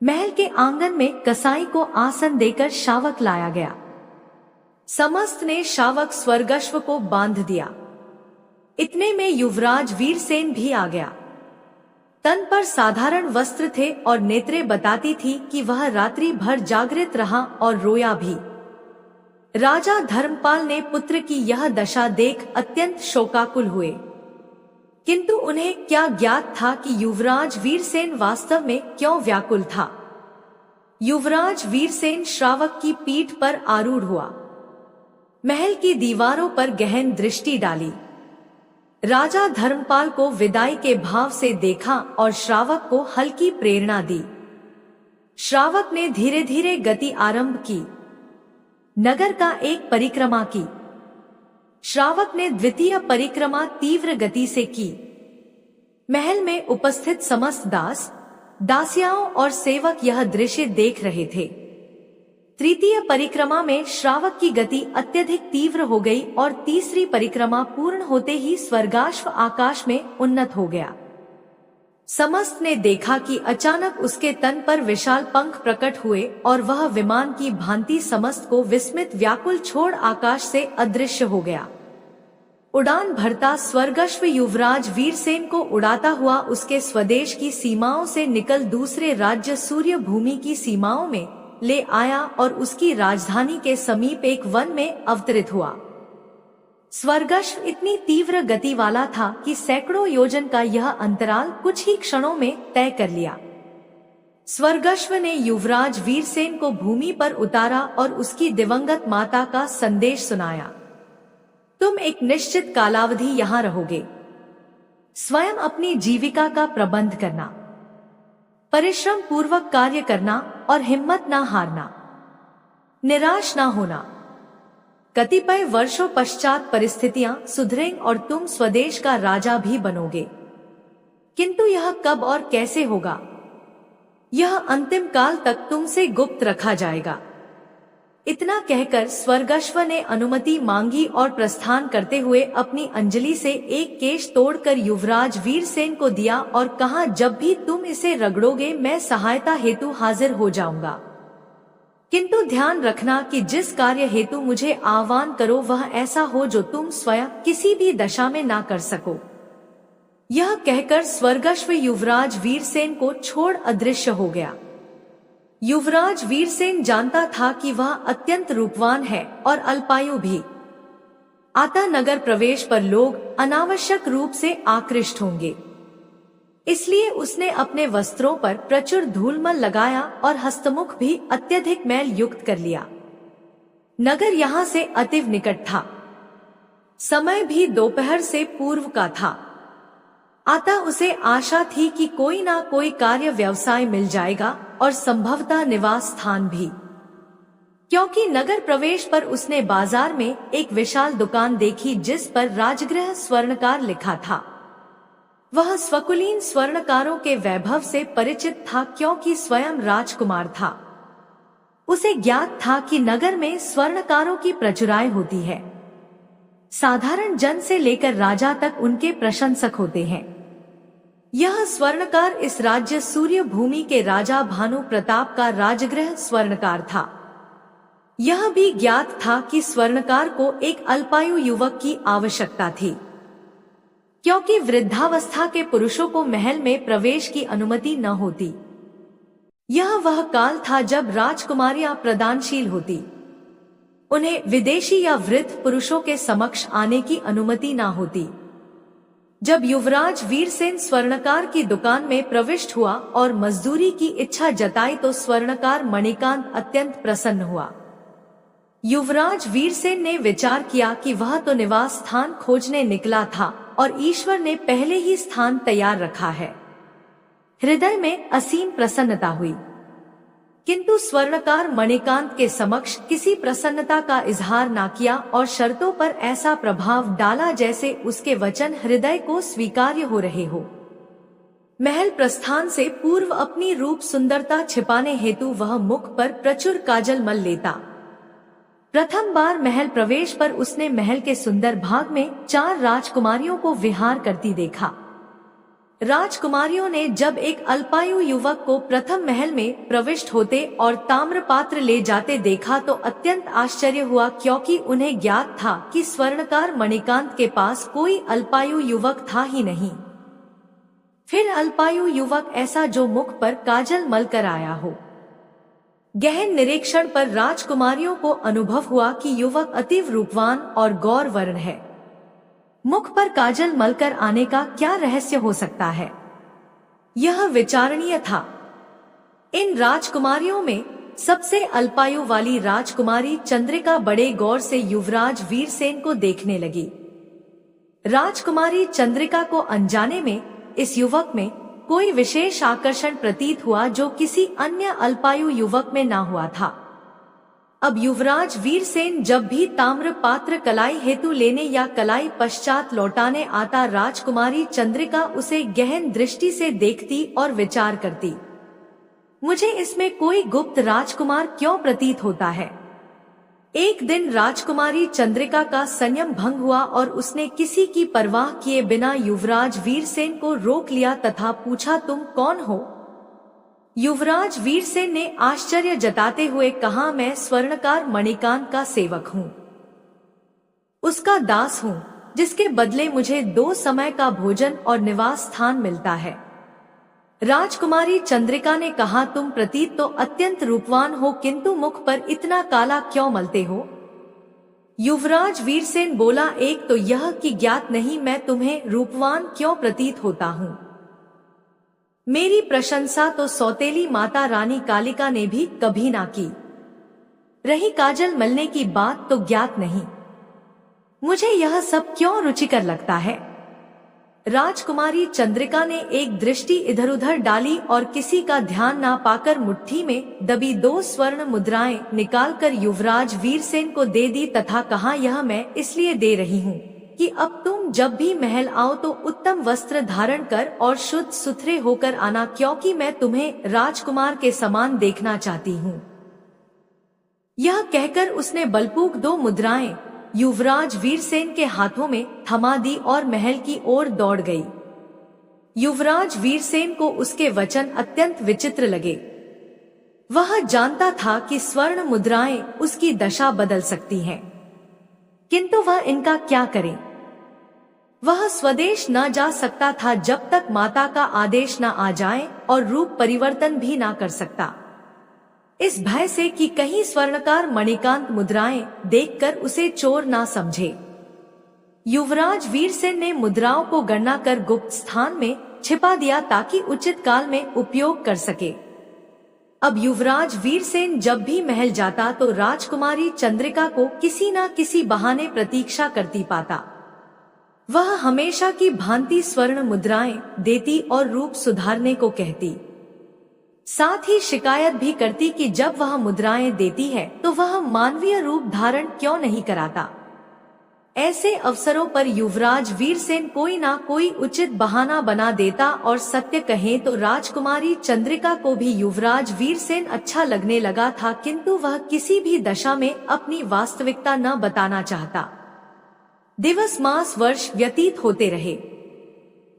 A: महल के आंगन में कसाई को आसन देकर शावक लाया गया। समस्त ने शावक स्वर्गश्व को बांध दिया। इतने में युवराज वीरसेन भी आ गया। तन पर साधारण वस्त्र थे और नेत्रें बताती थी कि वह रात्रि भर जागृत रहा और रोया भी। राजा धर्मपाल ने पुत्र की यह दशा देख अत्यंत शोकाकुल हुए, किंतु उन्हें क्या ज्ञात था कि युवराज वीरसेन वास्तव में क्यों व्याकुल था। युवराज वीरसेन श्रावक की पीठ पर आरूढ़ हुआ। महल की दीवारों पर गहन दृष्टि डाली। राजा धर्मपाल को विदाई के भाव से देखा और श्रावक को हल्की प्रेरणा दी। श्रावक ने धीरे धीरे गति आरंभ की। नगर का एक परिक्रमा की। श्रावक ने द्वितीय परिक्रमा तीव्र गति से की। महल में उपस्थित समस्त दास, दासियाओं और सेवक यह दृश्य देख रहे थे। तृतीय परिक्रमा में श्रावक की गति अत्यधिक तीव्र हो गई और तीसरी परिक्रमा पूर्ण होते ही स्वर्गाश्व आकाश में उन्नत हो गया। समस्त ने देखा कि अचानक उसके तन पर विशाल पंख प्रकट हुए और वह विमान की भांति समस्त को विस्मित व्याकुल छोड़ आकाश से अदृश्य हो गया। उड़ान भरता स्वर्गश्व युवराज वीरसेन को उड़ाता हुआ उसके स्वदेश की सीमाओं से निकल दूसरे राज्य सूर्य भूमि की सीमाओं में ले आया और उसकी राजधानी के समीप एक वन में अवतरित हुआ। स्वर्गश्व इतनी तीव्र गति वाला था कि सैकड़ों योजन का यह अंतराल कुछ ही क्षणों में तय कर लिया। स्वर्गश्व ने युवराज वीरसेन को भूमि पर उतारा और उसकी दिवंगत माता का संदेश सुनाया। तुम एक निश्चित कालावधि यहाँ रहोगे। स्वयं अपनी जीविका का प्रबंध करना, परिश्रम पूर्वक कार्य करना और हिम्मत न हारना, निराश न होना। कतिपय वर्षों पश्चात परिस्थितियां सुधरेंगी और तुम स्वदेश का राजा भी बनोगे, किंतु यह कब और कैसे होगा, यह अंतिम काल तक तुमसे गुप्त रखा जाएगा। इतना कहकर स्वर्गश्व ने अनुमति मांगी और प्रस्थान करते हुए अपनी अंजलि से एक केश तोड़कर युवराज वीरसेन को दिया और कहा, जब भी तुम इसे रगड़ोगे मैं सहायता हेतु हाजिर हो जाऊंगा, किंतु ध्यान रखना कि जिस कार्य हेतु मुझे आह्वान करो वह ऐसा हो जो तुम स्वयं किसी भी दशा में ना कर सको। यह कहकर स्वर्गश्व युवराज वीरसेन को छोड़ अदृश्य हो गया। युवराज वीरसेन जानता था कि वह अत्यंत रूपवान है और अल्पायु भी, अतः नगर प्रवेश पर लोग अनावश्यक रूप से आकृष्ट होंगे। इसलिए उसने अपने वस्त्रों पर प्रचुर धूलमल लगाया और हस्तमुख भी अत्यधिक मैल युक्त कर लिया। नगर यहाँ से अतिव निकट था, समय भी दोपहर से पूर्व का था, अतः उसे आशा थी कि कोई ना कोई कार्य व्यवसाय मिल जाएगा और संभवतः निवास स्थान भी, क्योंकि नगर प्रवेश पर उसने बाजार में एक विशाल दुकान देखी जिस पर राजगृह स्वर्णकार लिखा था। वह स्वकुलीन स्वर्णकारों के वैभव से परिचित था क्योंकि स्वयं राजकुमार था। उसे ज्ञात था कि नगर में स्वर्णकारों की प्रचुराई होती है। साधारण जन से लेकर राजा तक उनके प्रशंसक होते हैं। यह स्वर्णकार इस राज्य सूर्य भूमि के राजा भानु प्रताप का राजगृह स्वर्णकार था। यह भी ज्ञात था कि स्वर्णकार को एक अल्पायु युवक की आवश्यकता थी, क्योंकि वृद्धावस्था के पुरुषों को महल में प्रवेश की अनुमति न होती। यह वह काल था जब राजकुमारियां प्रदानशील होती, उन्हें विदेशी या वृद्ध पुरुषों के समक्ष आने की अनुमति न होती। जब युवराज वीरसेन स्वर्णकार की दुकान में प्रविष्ट हुआ और मजदूरी की इच्छा जताई तो स्वर्णकार मणिकांत अत्यंत प्रसन्न हुआ। युवराज वीरसेन ने विचार किया कि वह तो निवास स्थान खोजने निकला था और ईश्वर ने पहले ही स्थान तैयार रखा है। हृदय में असीम प्रसन्नता हुई, किंतु स्वर्णकार मणिकांत के समक्ष किसी प्रसन्नता का इजहार न किया और शर्तों पर ऐसा प्रभाव डाला जैसे उसके वचन हृदय को स्वीकार्य हो रहे हो। महल प्रस्थान से पूर्व अपनी रूप सुंदरता छिपाने हेतु वह मुख पर प्रचुर काजल मल लेता। प्रथम बार महल प्रवेश पर उसने महल के सुंदर भाग में 4 राजकुमारियों को विहार करती देखा। राजकुमारियों ने जब एक अल्पायु युवक को प्रथम महल में प्रविष्ट होते और ताम्रपात्र ले जाते देखा तो अत्यंत आश्चर्य हुआ, क्योंकि उन्हें ज्ञात था कि स्वर्णकार मणिकांत के पास कोई अल्पायु युवक था ही नहीं। फिर अल्पायु युवक ऐसा जो मुख पर काजल मल कर आया हो। गहन निरीक्षण पर राजकुमारियों को अनुभव हुआ कि युवक अतीव रूपवान और गौर वर्ण है। मुख पर काजल मलकर आने का क्या रहस्य हो सकता है, यह विचारणीय था। इन राजकुमारियों में सबसे अल्पायु वाली राजकुमारी चंद्रिका बड़े गौर से युवराज वीरसेन को देखने लगी। राजकुमारी चंद्रिका को अनजाने में इस युवक में कोई विशेष आकर्षण प्रतीत हुआ जो किसी अन्य अल्पायु युवक में ना हुआ था। अब युवराज वीरसेन जब भी ताम्र पात्र कलाई हेतु लेने या कलाई पश्चात लौटाने आता, राजकुमारी चंद्रिका उसे गहन दृष्टि से देखती और विचार करती, मुझे इसमें कोई गुप्त राजकुमार क्यों प्रतीत होता है। एक दिन राजकुमारी चंद्रिका का संयम भंग हुआ और उसने किसी की परवाह किए बिना युवराज वीरसेन को रोक लिया तथा पूछा, तुम कौन हो? युवराज वीरसेन ने आश्चर्य जताते हुए कहा, मैं स्वर्णकार मणिकांत का सेवक हूँ, उसका दास हूँ, जिसके बदले मुझे 2 समय का भोजन और निवास स्थान मिलता है। राजकुमारी चंद्रिका ने कहा, तुम प्रतीत तो अत्यंत रूपवान हो, किंतु मुख पर इतना काला क्यों मलते हो? युवराज वीरसेन बोला, एक तो यह कि ज्ञात नहीं मैं तुम्हें रूपवान क्यों प्रतीत होता हूँ। मेरी प्रशंसा तो सौतेली माता रानी कालिका ने भी कभी ना की। रही काजल मलने की बात तो ज्ञात नहीं। मुझे यह सब क्यों रुचिकर लगता है? राजकुमारी चंद्रिका ने एक दृष्टि इधर उधर डाली और किसी का ध्यान ना पाकर मुट्ठी में दबी 2 स्वर्ण मुद्राएं निकालकर युवराज वीरसेन को दे दी तथा कहा, यह मैं इसलिए दे रही हूँ कि अब तुम जब भी महल आओ तो उत्तम वस्त्र धारण कर और शुद्ध सुथरे होकर आना, क्योंकि मैं तुम्हें राजकुमार के समान देखना चाहती हूँ। यह कहकर उसने बलपूर्वक 2 मुद्राएं युवराज वीरसेन के हाथों में थमा दी और महल की ओर दौड़ गई। युवराज वीरसेन को उसके वचन अत्यंत विचित्र लगे। वह जानता था कि स्वर्ण मुद्राएं उसकी दशा बदल सकती हैं, किंतु वह इनका क्या करे? वह स्वदेश न जा सकता था जब तक माता का आदेश न आ जाए और रूप परिवर्तन भी ना कर सकता, इस भय से कि कहीं स्वर्णकार मणिकांत मुद्राएं देखकर उसे चोर ना समझे। युवराज वीरसेन ने मुद्राओं को गणना कर गुप्त स्थान में छिपा दिया ताकि उचित काल में उपयोग कर सके। अब युवराज वीरसेन जब भी महल जाता तो राजकुमारी चंद्रिका को किसी न किसी बहाने प्रतीक्षा करती पाता। वह हमेशा की भांति स्वर्ण मुद्राएं देती और रूप सुधारने को कहती। साथ ही शिकायत भी करती कि जब वह मुद्राएं देती है तो वह मानवीय रूप धारण क्यों नहीं कराता। ऐसे अवसरों पर युवराज वीरसेन कोई ना कोई उचित बहाना बना देता और सत्य कहें तो राजकुमारी चंद्रिका को भी युवराज वीरसेन अच्छा लगने लगा था, किंतु वह किसी भी दशा में अपनी वास्तविकता न बताना चाहता। दिवस मास वर्ष व्यतीत होते रहे।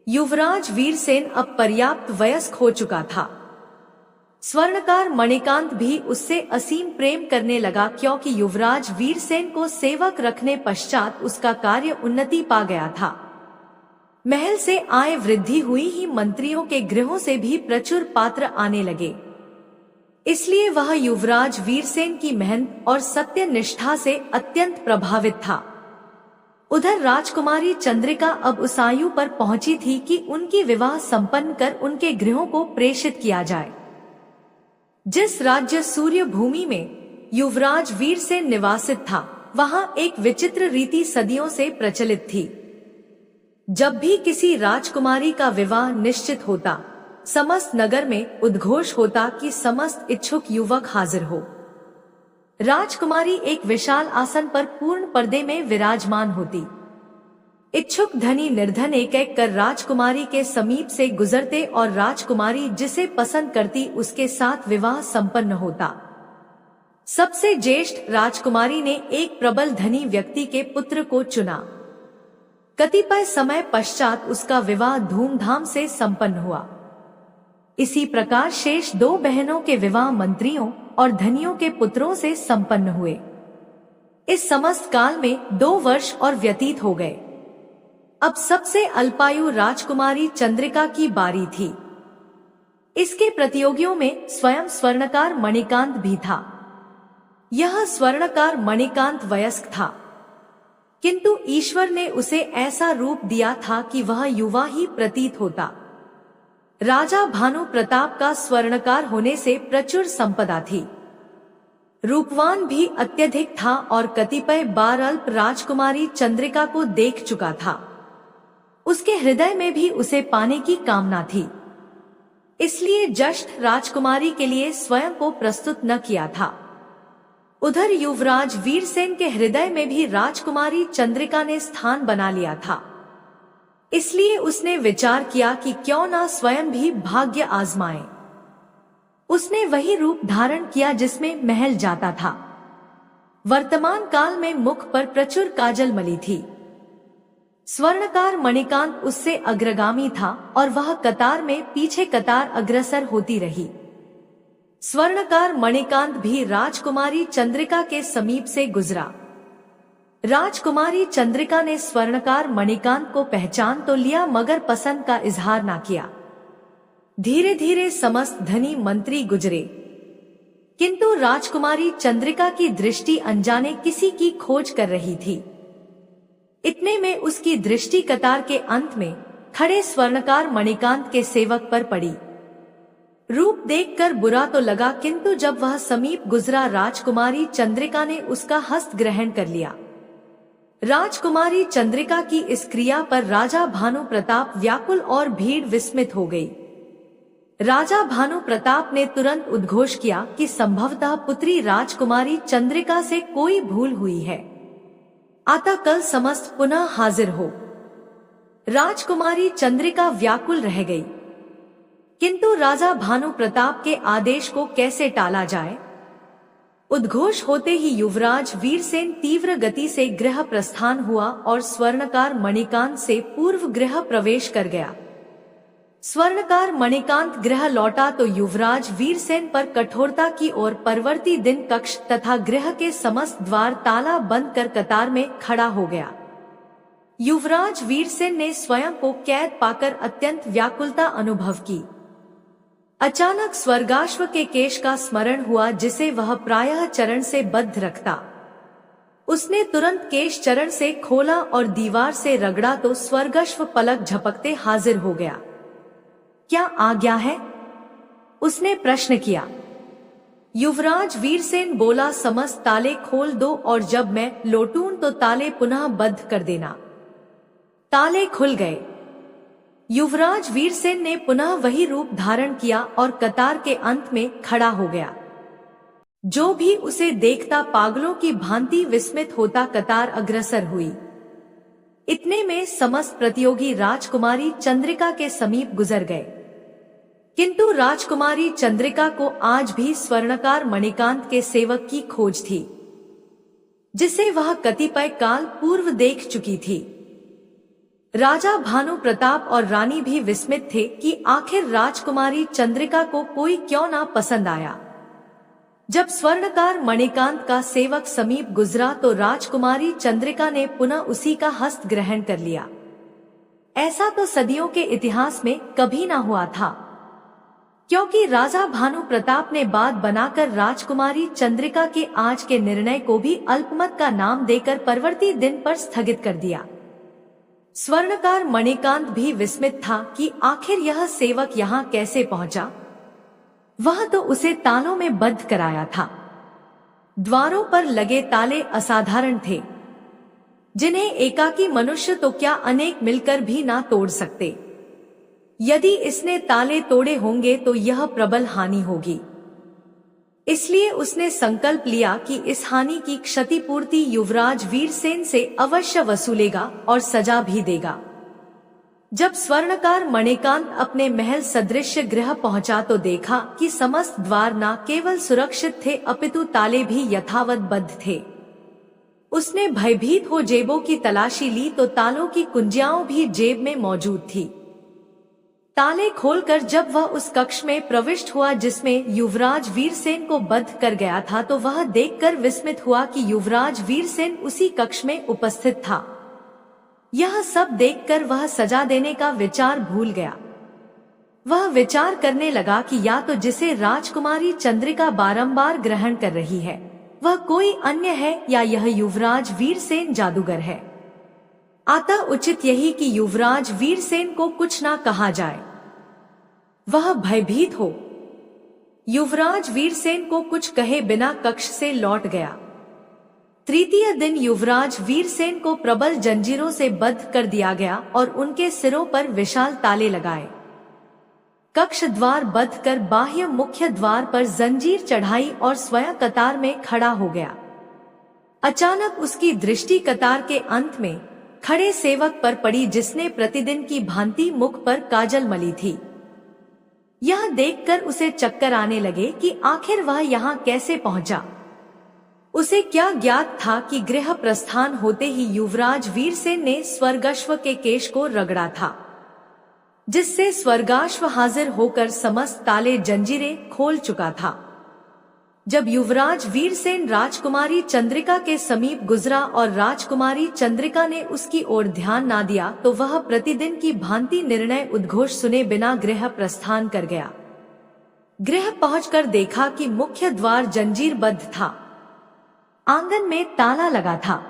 A: युवराज वीरसेन अब पर्याप्त वयस्क हो चुका था। स्वर्णकार मणिकांत भी उससे असीम प्रेम करने लगा, क्योंकि युवराज वीरसेन को सेवक रखने पश्चात उसका कार्य उन्नति पा गया था। महल से आय वृद्धि हुई ही मंत्रियों के गृहों से भी प्रचुर पात्र आने लगे। इसलिए वह युवराज वीरसेन की मेहनत और सत्य निष्ठा से अत्यंत प्रभावित था। उधर राजकुमारी चंद्रिका अब उस आयु पर पहुंची थी कि उनकी विवाह संपन्न कर उनके गृहों को प्रेषित किया जाए। जिस राज्य सूर्य भूमि में युवराज वीरसेन निवासित था, वहां एक विचित्र रीति सदियों से प्रचलित थी। जब भी किसी राजकुमारी का विवाह निश्चित होता, समस्त नगर में उद्घोष होता कि समस्त इच्छुक युवक हाजिर हो। राजकुमारी एक विशाल आसन पर पूर्ण पर्दे में विराजमान होती। इच्छुक धनी निर्धन एक एक कर राजकुमारी के समीप से गुजरते और राजकुमारी जिसे पसंद करती उसके साथ विवाह संपन्न होता। सबसे ज्येष्ठ राजकुमारी ने एक प्रबल धनी व्यक्ति के पुत्र को चुना। कतिपय समय पश्चात उसका विवाह धूमधाम से संपन्न हुआ। इसी प्रकार शेष 2 बहनों के विवाह मंत्रियों और धनियों के पुत्रों से संपन्न हुए। इस समस्त काल में 2 वर्ष और व्यतीत हो गए। अब सबसे अल्पायु राजकुमारी चंद्रिका की बारी थी। इसके प्रतियोगियों में स्वयं स्वर्णकार मणिकांत भी था। यह स्वर्णकार मणिकांत वयस्क था, किंतु ईश्वर ने उसे ऐसा रूप दिया था कि वह युवा ही प्रतीत होता। राजा भानु प्रताप का स्वर्णकार होने से प्रचुर संपदा थी। रूपवान भी अत्यधिक था और कतिपय बार अल्प राजकुमारी चंद्रिका को देख चुका था। उसके हृदय में भी उसे पाने की कामना थी, इसलिए ज्येष्ठ राजकुमारी के लिए स्वयं को प्रस्तुत न किया था। उधर युवराज वीरसेन के हृदय में भी राजकुमारी चंद्रिका ने स्थान बना लिया था। इसलिए उसने विचार किया कि क्यों ना स्वयं भी भाग्य आजमाए। उसने वही रूप धारण किया जिसमें महल जाता था। वर्तमान काल में मुख पर प्रचुर काजल मली थी। स्वर्णकार मणिकांत उससे अग्रगामी था और वह कतार में पीछे कतार अग्रसर होती रही। स्वर्णकार मणिकांत भी राजकुमारी चंद्रिका के समीप से गुजरा। राजकुमारी चंद्रिका ने स्वर्णकार मणिकांत को पहचान तो लिया मगर पसंद का इजहार ना किया। धीरे धीरे समस्त धनी मंत्री गुजरे, किंतु राजकुमारी चंद्रिका की दृष्टि अनजाने किसी की खोज कर रही थी। इतने में उसकी दृष्टि कतार के अंत में खड़े स्वर्णकार मणिकांत के सेवक पर पड़ी। रूप देखकर बुरा तो लगा, किंतु जब वह समीप गुजरा राजकुमारी चंद्रिका ने उसका हस्त ग्रहण कर लिया। राजकुमारी चंद्रिका की इस क्रिया पर राजा भानु प्रताप व्याकुल और भीड़ विस्मित हो गई। राजा भानु प्रताप ने तुरंत उद्घोष किया कि संभवतः पुत्री राजकुमारी चंद्रिका से कोई भूल हुई है, अतः कल समस्त पुनः हाजिर हो। राजकुमारी चंद्रिका व्याकुल रह गई, किंतु राजा भानु प्रताप के आदेश को कैसे टाला जाए। उद्घोष होते ही युवराज वीरसेन तीव्र गति से गृह प्रस्थान हुआ और स्वर्णकार मणिकांत से पूर्व गृह प्रवेश कर गया। स्वर्णकार मणिकांत गृह लौटा तो युवराज वीरसेन पर कठोरता की ओर परवर्ती दिन कक्ष तथा गृह के समस्त द्वार ताला बंद कर कतार में खड़ा हो गया। युवराज वीरसेन ने स्वयं को कैद पाकर अत्यंत व्याकुलता अनुभव की। अचानक स्वर्गाश्व के केश का स्मरण हुआ जिसे वह प्रायः चरण से बद्ध रखता। उसने तुरंत केश चरण से खोला और दीवार से रगड़ा तो स्वर्गाश्व पलक झपकते हाजिर हो गया। क्या आज्ञा है? उसने प्रश्न किया। युवराज वीरसेन बोला, समस्त ताले खोल दो और जब मैं लौटूं तो ताले पुनः बंद कर देना। ताले खुल गए। युवराज वीरसेन ने पुनः वही रूप धारण किया और कतार के अंत में खड़ा हो गया। जो भी उसे देखता पागलों की भांति विस्मित होता कतार अग्रसर हुई। इतने में समस्त प्रतियोगी राजकुमारी चंद्रिका के समीप गुजर गए, किंतु राजकुमारी चंद्रिका को आज भी स्वर्णकार मणिकांत के सेवक की खोज थी, जिसे वह कतिपय काल पूर्व देख चुकी थी। राजा भानु प्रताप और रानी भी विस्मित थे कि आखिर राजकुमारी चंद्रिका को कोई क्यों ना पसंद आया। जब स्वर्णकार मणिकांत का सेवक समीप गुजरा तो राजकुमारी चंद्रिका ने पुनः उसी का हस्त ग्रहण कर लिया। ऐसा तो सदियों के इतिहास में कभी ना हुआ था, क्योंकि राजा भानु प्रताप ने बात बनाकर राजकुमारी चंद्रिका के आज के निर्णय को भी अल्पमत का नाम देकर परवर्ती दिन पर स्थगित कर दिया। स्वर्णकार मणिकांत भी विस्मित था कि आखिर यह सेवक यहाँ कैसे पहुंचा। वह तो उसे तालों में बंद कराया था। द्वारों पर लगे ताले असाधारण थे, जिन्हें एकाकी मनुष्य तो क्या अनेक मिलकर भी ना तोड़ सकते। यदि इसने ताले तोड़े होंगे तो यह प्रबल हानि होगी। इसलिए उसने संकल्प लिया कि इस हानि की क्षतिपूर्ति युवराज वीरसेन से अवश्य वसूलेगा और सजा भी देगा। जब स्वर्णकार मणिकांत अपने महल सदृश गृह पहुंचा तो देखा कि समस्त द्वार न केवल सुरक्षित थे अपितु ताले भी यथावत बद्ध थे। उसने भयभीत हो जेबों की तलाशी ली तो तालों की कुंजियाओं भी जेब में मौजूद थी। ताले खोलकर जब वह उस कक्ष में प्रविष्ट हुआ जिसमें युवराज वीरसेन को बंद कर गया था तो वह देखकर विस्मित हुआ कि युवराज वीरसेन उसी कक्ष में उपस्थित था। यह सब देखकर वह सजा देने का विचार भूल गया। वह विचार करने लगा कि या तो जिसे राजकुमारी चंद्रिका बारंबार ग्रहण कर रही है वह कोई अन्य है या यह युवराज वीरसेन जादूगर है। अतः उचित यही कि युवराज वीरसेन को कुछ ना कहा जाए, वह भयभीत हो। युवराज वीरसेन को कुछ कहे बिना कक्ष से लौट गया। तृतीय दिन युवराज वीरसेन को प्रबल जंजीरों से बद्ध कर दिया गया और उनके सिरों पर विशाल ताले लगाए। कक्ष द्वार बंद कर बाह्य मुख्य द्वार पर जंजीर चढ़ाई और स्वयं कतार में खड़ा हो गया। अचानक उसकी दृष्टि कतार के अंत में खड़े सेवक पर पड़ी, जिसने प्रतिदिन की भांति मुख पर काजल मली थी। यह देखकर उसे चक्कर आने लगे कि आखिर वह यहाँ कैसे पहुंचा। उसे क्या ज्ञात था कि गृह प्रस्थान होते ही युवराज वीरसेन ने स्वर्गाश्व के केश को रगड़ा था, जिससे स्वर्गाश्व हाजिर होकर समस्त ताले जंजीरें खोल चुका था। जब युवराज वीरसेन राजकुमारी चंद्रिका के समीप गुजरा और राजकुमारी चंद्रिका ने उसकी ओर ध्यान ना दिया, तो वह प्रतिदिन की भांति निर्णय उद्घोष सुने बिना गृह प्रस्थान कर गया। गृह पहुंचकर देखा कि मुख्य द्वार जंजीरबद्ध था, आंगन में ताला लगा था,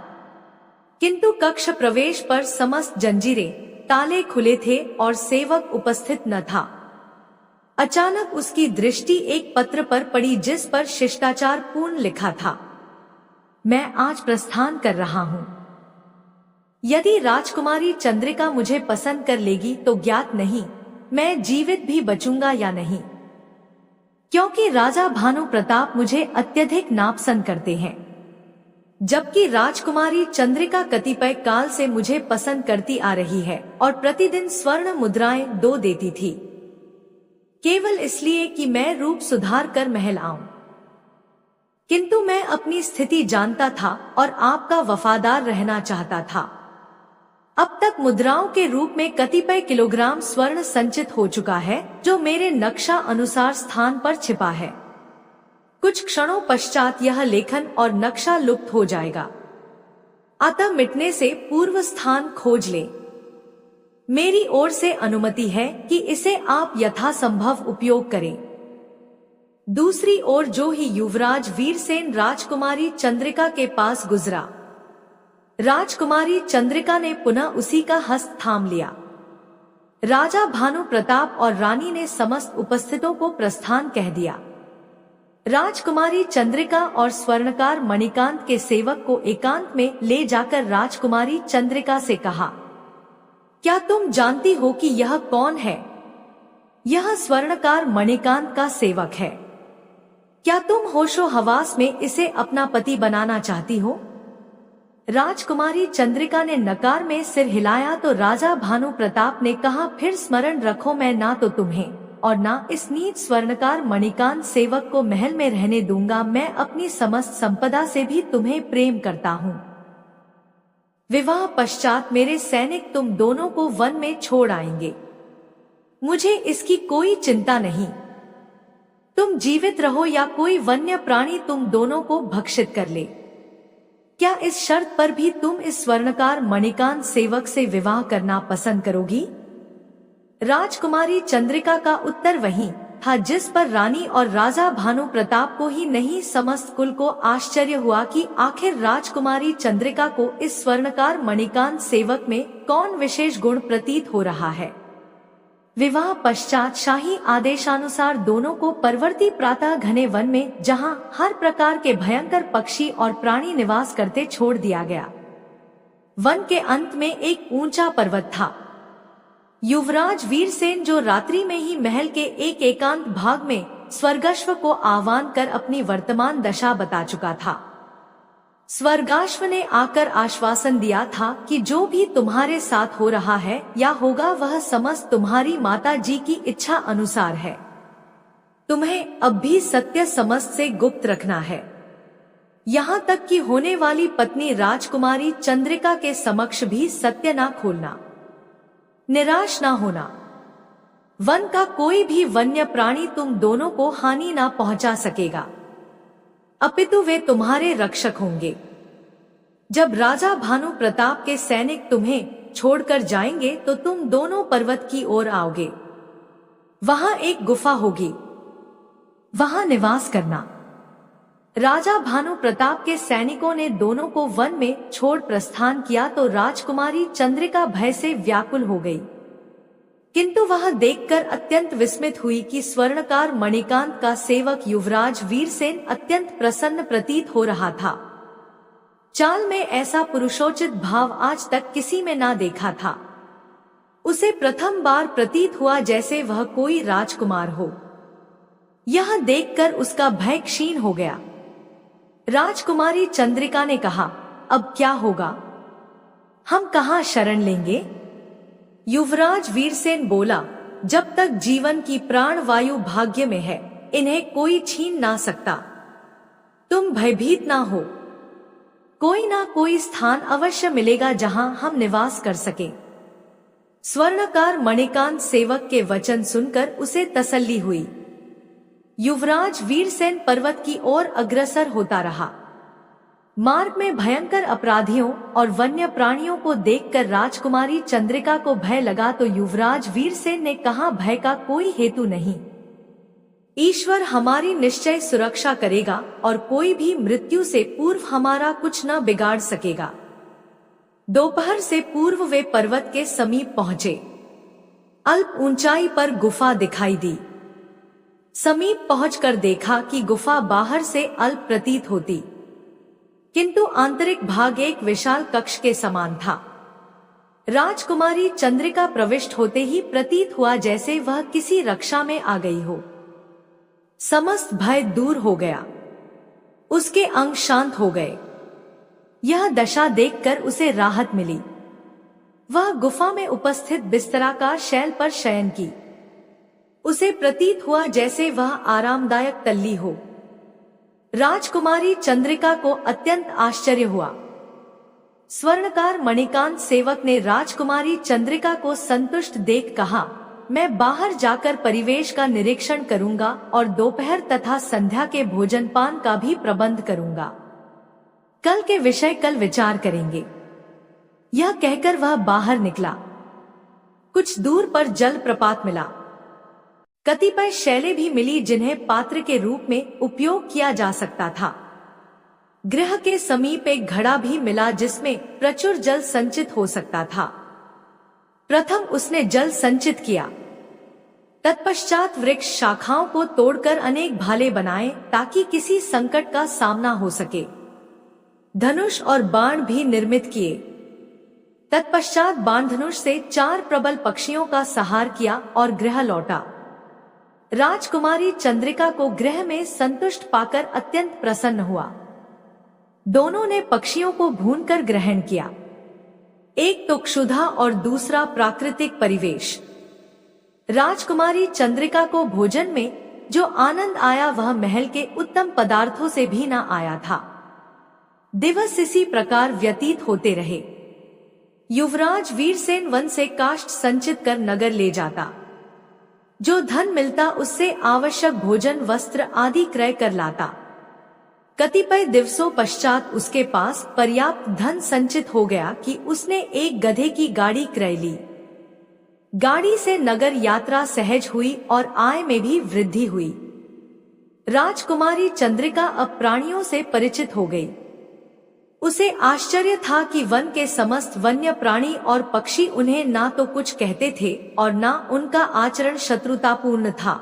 A: किंतु कक्ष प्रवेश पर समस्त जंजीरें ताले खुले थे और सेवक उपस्थित न था। अचानक उसकी दृष्टि एक पत्र पर पड़ी, जिस पर शिष्टाचार पूर्ण लिखा था, मैं आज प्रस्थान कर रहा हूँ। यदि राजकुमारी चंद्रिका मुझे पसंद कर लेगी तो ज्ञात नहीं मैं जीवित भी बचूंगा या नहीं, क्योंकि राजा भानु प्रताप मुझे अत्यधिक नापसंद करते हैं, जबकि राजकुमारी चंद्रिका कतिपय काल से मुझे पसंद करती आ रही है और प्रतिदिन स्वर्ण मुद्राएं 2 देती थी, केवल इसलिए कि मैं रूप सुधार कर महल आऊं। किंतु मैं अपनी स्थिति जानता था और आपका वफादार रहना चाहता था। अब तक मुद्राओं के रूप में कतिपय किलोग्राम स्वर्ण संचित हो चुका है, जो मेरे नक्शा अनुसार स्थान पर छिपा है। कुछ क्षणों पश्चात यह लेखन और नक्शा लुप्त हो जाएगा, अतः मिटने से पूर्व स्थान खोज ले। मेरी ओर से अनुमति है कि इसे आप यथासंभव उपयोग करें। दूसरी ओर जो ही युवराज वीरसेन राजकुमारी चंद्रिका के पास गुजरा, राजकुमारी चंद्रिका ने पुनः उसी का हस्त थाम लिया। राजा भानु प्रताप और रानी ने समस्त उपस्थितों को प्रस्थान कह दिया। राजकुमारी चंद्रिका और स्वर्णकार मणिकांत के सेवक को एकांत में ले जाकर राजकुमारी चंद्रिका से कहा, क्या तुम जानती हो कि यह कौन है? यह स्वर्णकार मणिकांत का सेवक है। क्या तुम होशो हवास में इसे अपना पति बनाना चाहती हो? राजकुमारी चंद्रिका ने नकार में सिर हिलाया तो राजा भानु प्रताप ने कहा, फिर स्मरण रखो, मैं ना तो तुम्हें और ना इस नीच स्वर्णकार मणिकांत सेवक को महल में रहने दूंगा। मैं अपनी समस्त संपदा से भी तुम्हें प्रेम करता हूँ। विवाह पश्चात मेरे सैनिक तुम दोनों को वन में छोड़ आएंगे, मुझे इसकी कोई चिंता नहीं। तुम जीवित रहो या कोई वन्य प्राणी तुम दोनों को भक्षित कर ले। क्या इस शर्त पर भी तुम इस स्वर्णकार मणिकांत सेवक से विवाह करना पसंद करोगी? राजकुमारी चंद्रिका का उत्तर वही था जिस पर रानी और राजा भानु प्रताप को ही नहीं समस्त कुल को आश्चर्य हुआ कि आखिर राजकुमारी चंद्रिका को इस स्वर्णकार मणिकांत सेवक में कौन विशेष गुण प्रतीत हो रहा है। विवाह पश्चात शाही आदेशानुसार दोनों को परवर्ती प्रातः घने वन में, जहां हर प्रकार के भयंकर पक्षी और प्राणी निवास करते, छोड़ दिया गया। वन के अंत में एक ऊंचा पर्वत था। युवराज वीरसेन, जो रात्रि में ही महल के एक एकांत भाग में स्वर्गाश्व को आह्वान कर अपनी वर्तमान दशा बता चुका था, स्वर्गाश्व ने आकर आश्वासन दिया था कि जो भी तुम्हारे साथ हो रहा है या होगा वह समस्त तुम्हारी माता जी की इच्छा अनुसार है। तुम्हें अब भी सत्य समस्त से गुप्त रखना है, यहाँ तक कि होने वाली पत्नी राजकुमारी चंद्रिका के समक्ष भी सत्य ना खोलना। निराश ना होना। वन का कोई भी वन्य प्राणी तुम दोनों को हानि ना पहुंचा सकेगा, अपितु वे तुम्हारे रक्षक होंगे। जब राजा भानु प्रताप के सैनिक तुम्हें छोड़कर जाएंगे तो तुम दोनों पर्वत की ओर आओगे। वहां एक गुफा होगी, वहां निवास करना। राजा भानु प्रताप के सैनिकों ने दोनों को वन में छोड़ प्रस्थान किया तो राजकुमारी चंद्रिका भय से व्याकुल हो गई, किंतु वह देखकर अत्यंत विस्मित हुई कि स्वर्णकार मणिकांत का सेवक युवराज वीरसेन अत्यंत प्रसन्न प्रतीत हो रहा था। चाल में ऐसा पुरुषोचित भाव आज तक किसी में ना देखा था। उसे प्रथम बार प्रतीत हुआ जैसे वह कोई राजकुमार हो। यह देखकर उसका भय क्षीण हो गया। राजकुमारी चंद्रिका ने कहा, अब क्या होगा? हम कहाँ शरण लेंगे? युवराज वीरसेन बोला, जब तक जीवन की प्राण वायु भाग्य में है, इन्हें कोई छीन ना सकता। तुम भयभीत ना हो, कोई ना कोई स्थान अवश्य मिलेगा जहां हम निवास कर सके। स्वर्णकार मणिकांत सेवक के वचन सुनकर उसे तसल्ली हुई। युवराज वीरसेन पर्वत की ओर अग्रसर होता रहा। मार्ग में भयंकर अपराधियों और वन्य प्राणियों को देखकर राजकुमारी चंद्रिका को भय लगा तो युवराज वीरसेन ने कहा, भय का कोई हेतु नहीं। ईश्वर हमारी निश्चय सुरक्षा करेगा और कोई भी मृत्यु से पूर्व हमारा कुछ न बिगाड़ सकेगा। दोपहर से पूर्व वे पर्वत के समीप पहुंचे। अल्प ऊंचाई पर गुफा दिखाई दी। समीप पहुंचकर देखा कि गुफा बाहर से अल्प प्रतीत होती, किंतु आंतरिक भाग एक विशाल कक्ष के समान था। राजकुमारी चंद्रिका प्रविष्ट होते ही प्रतीत हुआ जैसे वह किसी रक्षा में आ गई हो। समस्त भय दूर हो गया, उसके अंग शांत हो गए। यह दशा देखकर उसे राहत मिली। वह गुफा में उपस्थित बिस्तराकार शैल पर शयन की। उसे प्रतीत हुआ जैसे वह आरामदायक तल्ली हो। राजकुमारी चंद्रिका को अत्यंत आश्चर्य हुआ। स्वर्णकार मणिकांत सेवक ने राजकुमारी चंद्रिका को संतुष्ट देख कहा, मैं बाहर जाकर परिवेश का निरीक्षण करूंगा और दोपहर तथा संध्या के भोजन पान का भी प्रबंध करूंगा। कल के विषय कल विचार करेंगे। यह कहकर वह बाहर निकला। कुछ दूर पर जल प्रपात मिला। कतिपय शैलें भी मिली जिन्हें पात्र के रूप में उपयोग किया जा सकता था। गृह के समीप एक घड़ा भी मिला जिसमें प्रचुर जल संचित हो सकता था। प्रथम उसने जल संचित किया। तत्पश्चात वृक्ष शाखाओं को तोड़कर अनेक भाले बनाए ताकि किसी संकट का सामना हो सके। धनुष और बाण भी निर्मित किए। तत्पश्चात बाणधनुष से 4 प्रबल पक्षियों का संहार किया और गृह लौटा। राजकुमारी चंद्रिका को गृह में संतुष्ट पाकर अत्यंत प्रसन्न हुआ। दोनों ने पक्षियों को भूनकर ग्रहण किया। एक तो क्षुधा और दूसरा प्राकृतिक परिवेश। राजकुमारी चंद्रिका को भोजन में जो आनंद आया वह महल के उत्तम पदार्थों से भी न आया था। दिवस इसी प्रकार व्यतीत होते रहे। युवराज वीरसेन वन से काष्ठ संचित कर नगर ले जाता। जो धन मिलता उससे आवश्यक भोजन वस्त्र आदि क्रय कर लाता। कतिपय दिवसों पश्चात उसके पास पर्याप्त धन संचित हो गया कि उसने एक गधे की गाड़ी क्रय ली। गाड़ी से नगर यात्रा सहज हुई और आय में भी वृद्धि हुई। राजकुमारी चंद्रिका अब प्राणियों से परिचित हो गई। उसे आश्चर्य था कि वन के समस्त वन्य प्राणी और पक्षी उन्हें ना तो कुछ कहते थे और ना उनका आचरण शत्रुतापूर्ण था।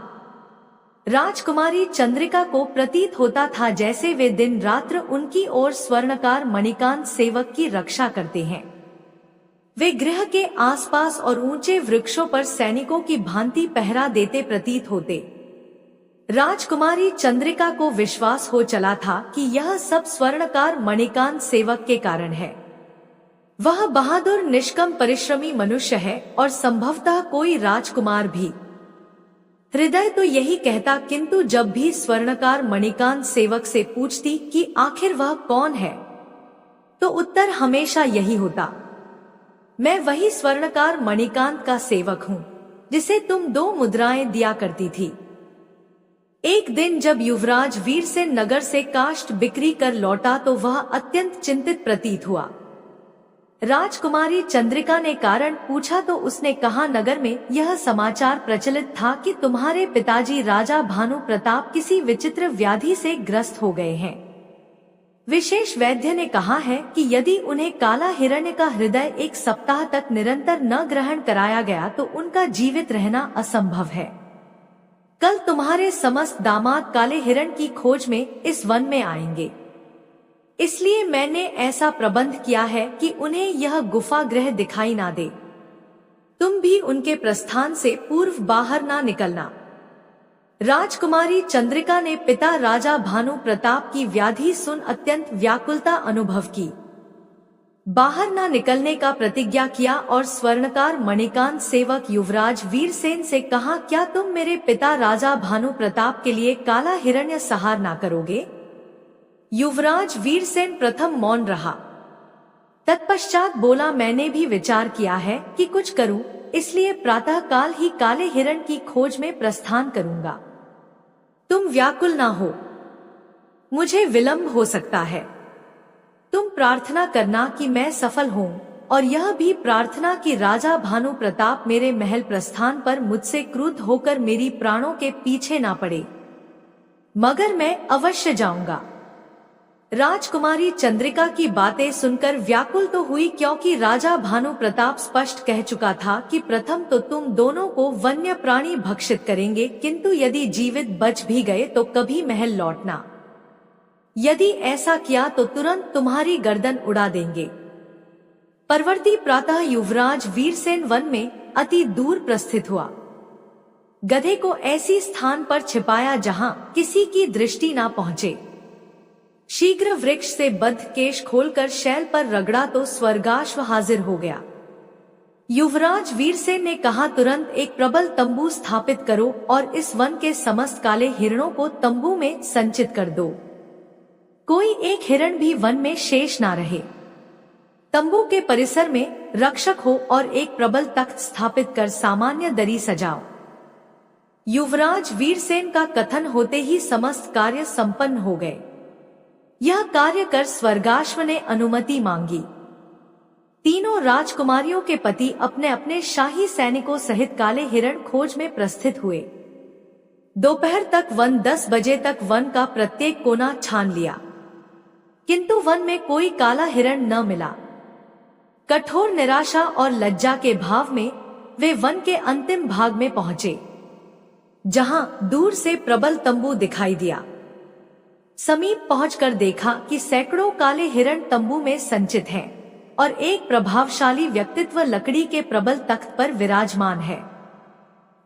A: राजकुमारी चंद्रिका को प्रतीत होता था जैसे वे दिन रात्र उनकी ओर स्वर्णकार मणिकांत सेवक की रक्षा करते हैं। वे गृह के आसपास और ऊंचे वृक्षों पर सैनिकों की भांति पहरा देते प्रतीत होते। राजकुमारी चंद्रिका को विश्वास हो चला था कि यह सब स्वर्णकार मणिकांत सेवक के कारण है। वह बहादुर निष्कम परिश्रमी मनुष्य है और संभवतः कोई राजकुमार भी। हृदय तो यही कहता, किंतु जब भी स्वर्णकार मणिकांत सेवक से पूछती कि आखिर वह कौन है, तो उत्तर हमेशा यही होता, मैं वही स्वर्णकार मणिकांत का सेवक हूँ जिसे तुम 2 मुद्राएं दिया करती थी। एक दिन जब युवराज वीरसेन नगर से काष्ठ बिक्री कर लौटा तो वह अत्यंत चिंतित प्रतीत हुआ। राजकुमारी चंद्रिका ने कारण पूछा तो उसने कहा, नगर में यह समाचार प्रचलित था कि तुम्हारे पिताजी राजा भानु प्रताप किसी विचित्र व्याधि से ग्रस्त हो गए हैं। विशेष वैद्य ने कहा है कि यदि उन्हें काला हिरण्य का हृदय 1 सप्ताह तक निरंतर न ग्रहण कराया गया तो उनका जीवित रहना असंभव है। कल तुम्हारे समस्त दामाद काले हिरण की खोज में इस वन में आएंगे, इसलिए मैंने ऐसा प्रबंध किया है कि उन्हें यह गुफा गृह दिखाई ना दे। तुम भी उनके प्रस्थान से पूर्व बाहर ना निकलना। राजकुमारी चंद्रिका ने पिता राजा भानु प्रताप की व्याधि सुन अत्यंत व्याकुलता अनुभव की। बाहर ना निकलने का प्रतिज्ञा किया और स्वर्णकार मणिकांत सेवक युवराज वीरसेन से कहा, क्या तुम मेरे पिता राजा भानु प्रताप के लिए काला हिरण्य संहार ना करोगे? युवराज वीरसेन प्रथम मौन रहा। तत्पश्चात बोला, मैंने भी विचार किया है कि कुछ करूं, इसलिए प्रातः काल ही काले हिरण की खोज में प्रस्थान करूंगा। तुम व्याकुल ना हो, मुझे विलंब हो सकता है। तुम प्रार्थना करना कि मैं सफल हूँ, और यह भी प्रार्थना कि राजा भानु प्रताप मेरे महल प्रस्थान पर मुझसे क्रुद्ध होकर मेरी प्राणों के पीछे ना पड़े, मगर मैं अवश्य जाऊंगा। राजकुमारी चंद्रिका की बातें सुनकर व्याकुल तो हुई, क्योंकि राजा भानु प्रताप स्पष्ट कह चुका था कि प्रथम तो तुम दोनों को वन्य प्राणी भक्षित करेंगे, किंतु यदि जीवित बच भी गए तो कभी महल लौटना। यदि ऐसा किया तो तुरंत तुम्हारी गर्दन उड़ा देंगे। परवर्ती प्रातः युवराज वीरसेन वन में अति दूर प्रस्थित हुआ। गधे को ऐसी स्थान पर छिपाया जहां किसी की दृष्टि ना पहुंचे। शीघ्र वृक्ष से बद्ध केश खोलकर शैल पर रगड़ा तो स्वर्गाश्व हाजिर हो गया। युवराज वीरसेन ने कहा, तुरंत एक प्रबल तंबू स्थापित करो और इस वन के समस्त काले हिरणों को तंबू में संचित कर दो। कोई एक हिरण भी वन में शेष ना रहे। तंबू के परिसर में रक्षक हो और एक प्रबल तख्त स्थापित कर सामान्य दरी सजाओ। युवराज वीरसेन का कथन होते ही समस्त कार्य संपन्न हो गए। यह कार्य कर स्वर्गाश्व ने अनुमति मांगी। तीनों राजकुमारियों के पति अपने अपने शाही सैनिकों सहित काले हिरण खोज में प्रस्थित हुए। दोपहर तक 10 बजे तक वन का प्रत्येक कोना छान लिया, किंतु वन में कोई काला हिरण न मिला। कठोर निराशा और लज्जा के भाव में वे वन के अंतिम भाग में पहुंचे, जहां दूर से प्रबल तंबू दिखाई दिया। समीप पहुंचकर देखा कि सैकड़ों काले हिरण तंबू में संचित हैं और एक प्रभावशाली व्यक्तित्व लकड़ी के प्रबल तख्त पर विराजमान है।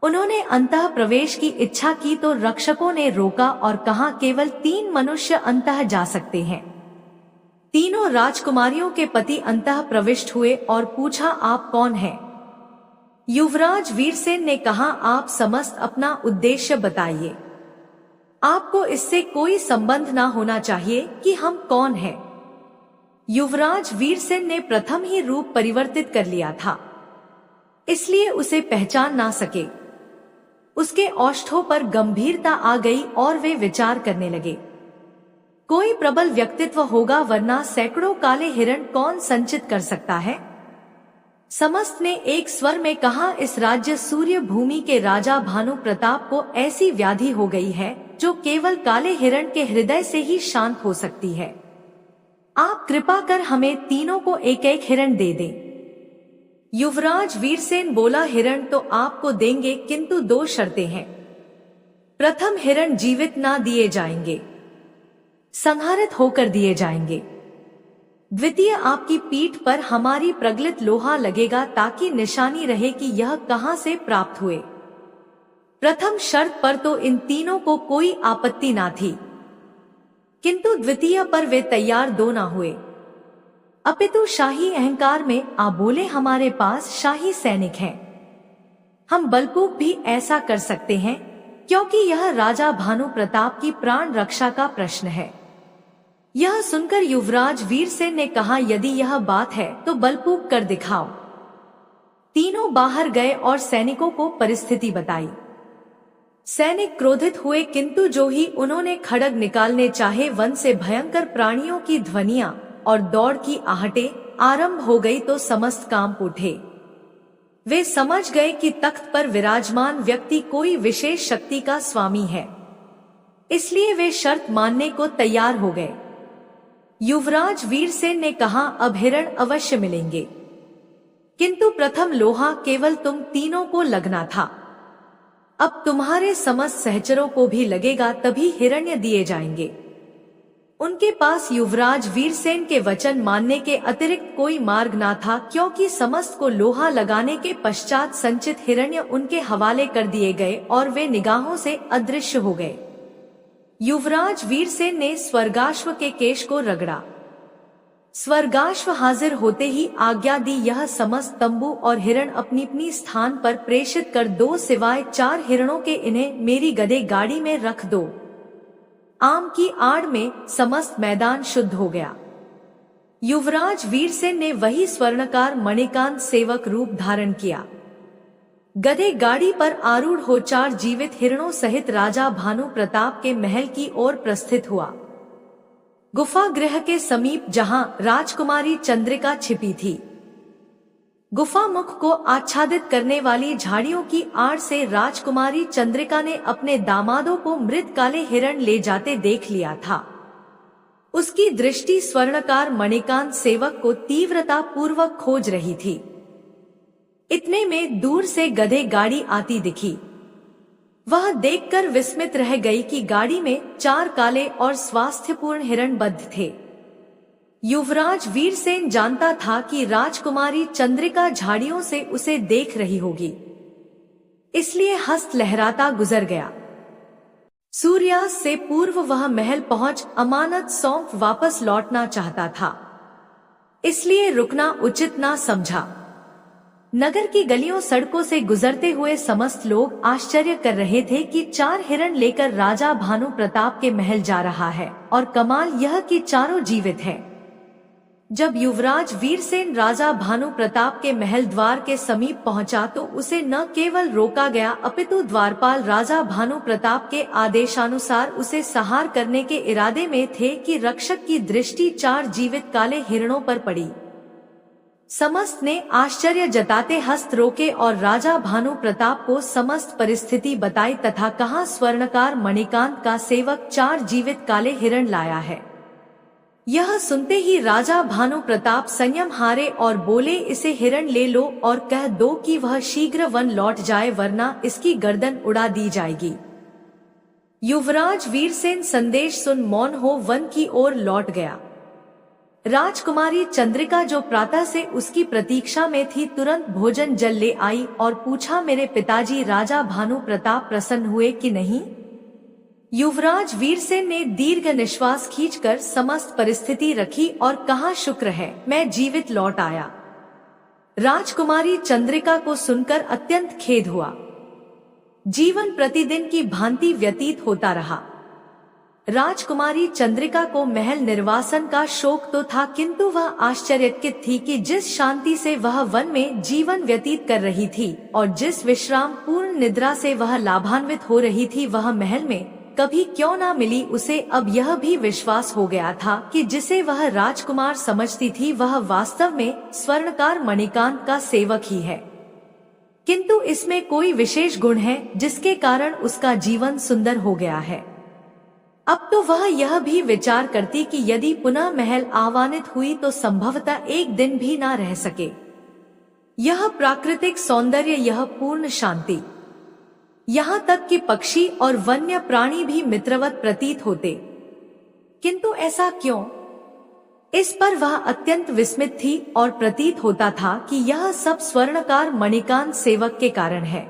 A: उन्होंने अंतः प्रवेश की इच्छा की तो रक्षकों ने रोका और कहा, केवल 3 मनुष्य अंतः जा सकते हैं। तीनों राजकुमारियों के पति अंतः प्रविष्ट हुए और पूछा, आप कौन हैं? युवराज वीरसेन ने कहा, आप समस्त अपना उद्देश्य बताइए। आपको इससे कोई संबंध ना होना चाहिए कि हम कौन हैं। युवराज वीरसेन ने प्रथम ही रूप परिवर्तित कर लिया था, इसलिए उसे पहचान ना सके। उसके ओष्ठों पर गंभीरता आ गई और वे विचार करने लगे, कोई प्रबल व्यक्तित्व होगा, वरना सैकड़ों काले हिरण कौन संचित कर सकता है। समस्त ने एक स्वर में कहा, इस राज्य सूर्य भूमि के राजा भानु प्रताप को ऐसी व्याधि हो गई है जो केवल काले हिरण के हृदय से ही शांत हो सकती है। आप कृपा कर हमें तीनों को एक एक हिरण दे दें। युवराज वीरसेन बोला, हिरण तो आपको देंगे, किंतु 2 शर्तें हैं। प्रथम हिरण जीवित ना दिए जाएंगे, संहारित होकर दिए जाएंगे। द्वितीय, आपकी पीठ पर हमारी प्रगलित लोहा लगेगा ताकि निशानी रहे कि यह कहां से प्राप्त हुए। प्रथम शर्त पर तो इन तीनों को कोई आपत्ति ना थी, किंतु द्वितीय पर वे तैयार 2 ना हुए। अपितु शाही अहंकार में आ बोले, हमारे पास शाही सैनिक हैं, हम बलपूर्वक भी ऐसा कर सकते हैं, क्योंकि यह राजा भानु प्रताप की प्राण रक्षा का प्रश्न है। यह सुनकर युवराज वीरसेन ने कहा, यदि यह बात है तो बलपूर्वक कर दिखाओ। तीनों बाहर गए और सैनिकों को परिस्थिति बताई। सैनिक क्रोधित हुए, किंतु जो ही उन्होंने खड्ग निकालने चाहे, वन से भयंकर प्राणियों की ध्वनियां और दौड़ की आहटें आरंभ हो गई तो समस्त कांप उठे। वे समझ गए कि तख्त पर विराजमान व्यक्ति कोई विशेष शक्ति का स्वामी है, इसलिए वे शर्त मानने को तैयार हो गए। युवराज वीरसेन ने कहा, अब हिरण अवश्य मिलेंगे, किंतु प्रथम लोहा केवल तुम तीनों को लगना था। अब तुम्हारे समस्त सहचरों को भी लगेगा, तभी हिरण्य दिए जाएंगे। उनके पास युवराज वीरसेन के वचन मानने के अतिरिक्त कोई मार्ग न था, क्योंकि समस्त को लोहा लगाने के पश्चात संचित हिरण्य उनके हवाले कर दिए गए और वे निगाहों से अदृश्य हो गए। युवराज वीरसेन ने स्वर्गाश्व के केश को रगड़ा। स्वर्गाश्व हाजिर होते ही आज्ञा दी, यह समस्त तंबू और हिरण अपनी अपनी स्थान पर प्रेषित कर दो, सिवाय 4 हिरणों के इन्हें मेरी गधे गाड़ी में रख दो। आम की आड़ में समस्त मैदान शुद्ध हो गया। युवराज वीरसेन ने वही स्वर्णकार मणिकांत सेवक रूप धारण किया। गधे गाड़ी पर आरूढ़ हो 4 जीवित हिरणों सहित राजा भानु प्रताप के महल की ओर प्रस्थित हुआ। गुफा गृह के समीप जहां राजकुमारी चंद्रिका छिपी थी, गुफा मुख को आच्छादित करने वाली झाड़ियों की आड़ से राजकुमारी चंद्रिका ने अपने दामादों को मृत काले हिरण ले जाते देख लिया था। उसकी दृष्टि स्वर्णकार मणिकांत सेवक को तीव्रता पूर्वक खोज रही थी। इतने में दूर से गधे गाड़ी आती दिखी। वह देखकर विस्मित रह गई कि गाड़ी में 4 काले और स्वास्थ्यपूर्ण हिरण बद्ध थे। युवराज वीरसेन जानता था कि राजकुमारी चंद्रिका झाड़ियों से उसे देख रही होगी, इसलिए हस्त लहराता गुजर गया। सूर्यास्त से पूर्व वह महल पहुंच अमानत सौंप वापस लौटना चाहता था, इसलिए रुकना उचित ना समझा। नगर की गलियों सड़कों से गुजरते हुए समस्त लोग आश्चर्य कर रहे थे कि 4 हिरण लेकर राजा भानु प्रताप के महल जा रहा है, और कमाल यह कि चारों जीवित हैं। जब युवराज वीरसेन राजा भानु प्रताप के महल द्वार के समीप पहुंचा तो उसे न केवल रोका गया, अपितु द्वारपाल राजा भानु प्रताप के आदेशानुसार उसे संहार करने के इरादे में थे कि रक्षक की दृष्टि 4 जीवित काले हिरणों पर पड़ी। समस्त ने आश्चर्य जताते हस्त रोके और राजा भानु प्रताप को समस्त परिस्थिति बताई तथा कहा, स्वर्णकार मणिकांत का सेवक 4 जीवित काले हिरण लाया है। यह सुनते ही राजा भानु प्रताप संयम हारे और बोले, इसे हिरण ले लो और कह दो कि वह शीघ्र वन लौट जाए, वरना इसकी गर्दन उड़ा दी जाएगी। युवराज वीरसेन संदेश सुन मौन हो वन की ओर लौट गया। राजकुमारी चंद्रिका जो प्रातः से उसकी प्रतीक्षा में थी, तुरंत भोजन जल ले आई और पूछा, मेरे पिताजी राजा भानु प्रताप प्रसन्न हुए कि नहीं? युवराज वीरसेन ने दीर्घ निश्वास खींचकर समस्त परिस्थिति रखी और कहा, शुक्र है मैं जीवित लौट आया। राजकुमारी चंद्रिका को सुनकर अत्यंत खेद हुआ। जीवन प्रतिदिन की भांति व्यतीत होता रहा। राजकुमारी चंद्रिका को महल निर्वासन का शौक तो था, किंतु वह आश्चर्यचकित थी कि जिस शांति से वह वन में जीवन व्यतीत कर रही थी और जिस विश्राम पूर्ण निद्रा से वह लाभान्वित हो रही थी, वह महल में कभी क्यों ना मिली। उसे अब यह भी विश्वास हो गया था कि जिसे वह राजकुमार समझती थी वह वास्तव में स्वर्णकार मणिकांत का सेवक ही है, किंतु इसमें कोई विशेष गुण है जिसके कारण उसका जीवन सुंदर हो गया है। अब तो वह यह भी विचार करती कि यदि पुनः महल आह्वानित हुई तो संभवतः एक दिन भी ना रह सके। यह प्राकृतिक सौंदर्य, यह पूर्ण शांति, यहाँ तक कि पक्षी और वन्य प्राणी भी मित्रवत प्रतीत होते, किंतु ऐसा क्यों? इस पर वह अत्यंत विस्मित थी और प्रतीत होता था कि यह सब स्वर्णकार मणिकांत सेवक के कारण है।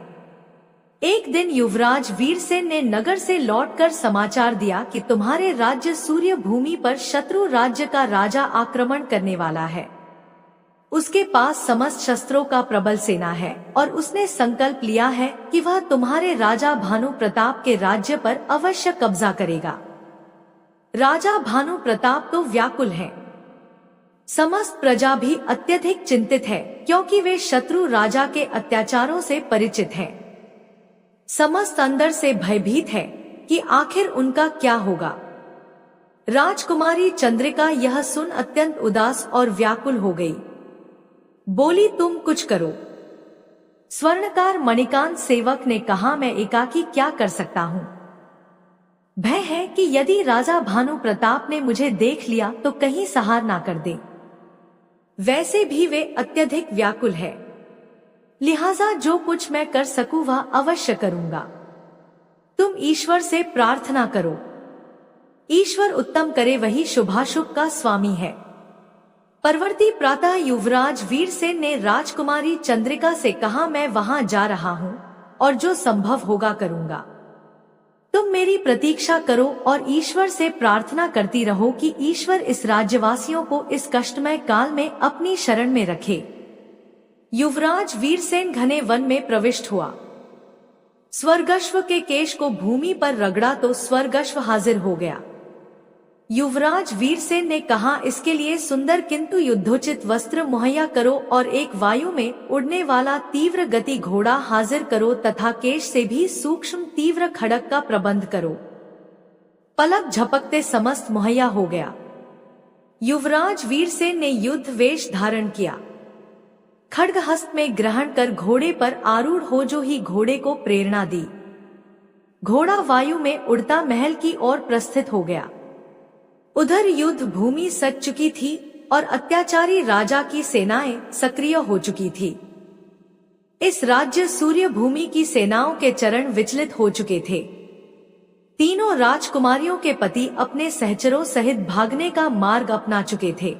A: एक दिन युवराज वीरसेन ने नगर से लौटकर समाचार दिया कि तुम्हारे राज्य सूर्य भूमि पर शत्रु राज्य का राजा आक्रमण करने वाला है। उसके पास समस्त शस्त्रों का प्रबल सेना है और उसने संकल्प लिया है कि वह तुम्हारे राजा भानु प्रताप के राज्य पर अवश्य कब्जा करेगा। राजा भानु प्रताप तो व्याकुल हैं। समस्त प्रजा भी अत्यधिक चिंतित है, क्योंकि वे शत्रु राजा के अत्याचारों से परिचित हैं। समस्त अंदर से भयभीत है कि आखिर उनका क्या होगा। राजकुमारी चंद्रिका यह सुन अत्यंत उदास और व्याकुल हो गई। बोली, तुम कुछ करो। स्वर्णकार मणिकांत सेवक ने कहा, मैं एकाकी क्या कर सकता हूँ? भय है कि यदि राजा भानु प्रताप ने मुझे देख लिया तो कहीं संहार ना कर दे। वैसे भी वे अत्यधिक व्याकुल है, लिहाजा जो कुछ मैं कर सकूं वह अवश्य करूंगा। तुम ईश्वर से प्रार्थना करो। ईश्वर उत्तम करे वही शुभाशुभ का स्वामी है। परवर्ती प्रातः युवराज वीरसेन ने राजकुमारी चंद्रिका से कहा, मैं वहां जा रहा हूं और जो संभव होगा करूंगा। तुम मेरी प्रतीक्षा करो और ईश्वर से प्रार्थना करती रहो कि ईश्वर इस राज्यवासियों को इस कष्टमय काल में अपनी शरण में रखे। युवराज वीरसेन घने वन में प्रविष्ट हुआ। स्वर्गश्व के केश को भूमि पर रगड़ा तो स्वर्गश्व हाजिर हो गया। युवराज वीरसेन ने कहा, इसके लिए सुंदर किंतु युद्धोचित वस्त्र मुहैया करो और एक वायु में उड़ने वाला तीव्र गति घोड़ा हाजिर करो तथा केश से भी सूक्ष्म तीव्र खड़क का प्रबंध करो। पलक झपकते समस्त मुहैया हो गया। युवराज वीरसेन ने युद्ध वेश धारण किया। खड्ग हस्त में ग्रहण कर घोड़े पर आरूढ़ हो जो ही घोड़े को प्रेरणा दी। घोड़ा वायु में उड़ता महल की ओर प्रस्थित हो गया। उधर युद्ध भूमि सज चुकी थी और अत्याचारी राजा की सेनाएं सक्रिय हो चुकी थी। इस राज्य सूर्य भूमि की सेनाओं के चरण विचलित हो चुके थे। तीनों राजकुमारियों के पति अपने सहचरों सहित भागने का मार्ग अपना चुके थे।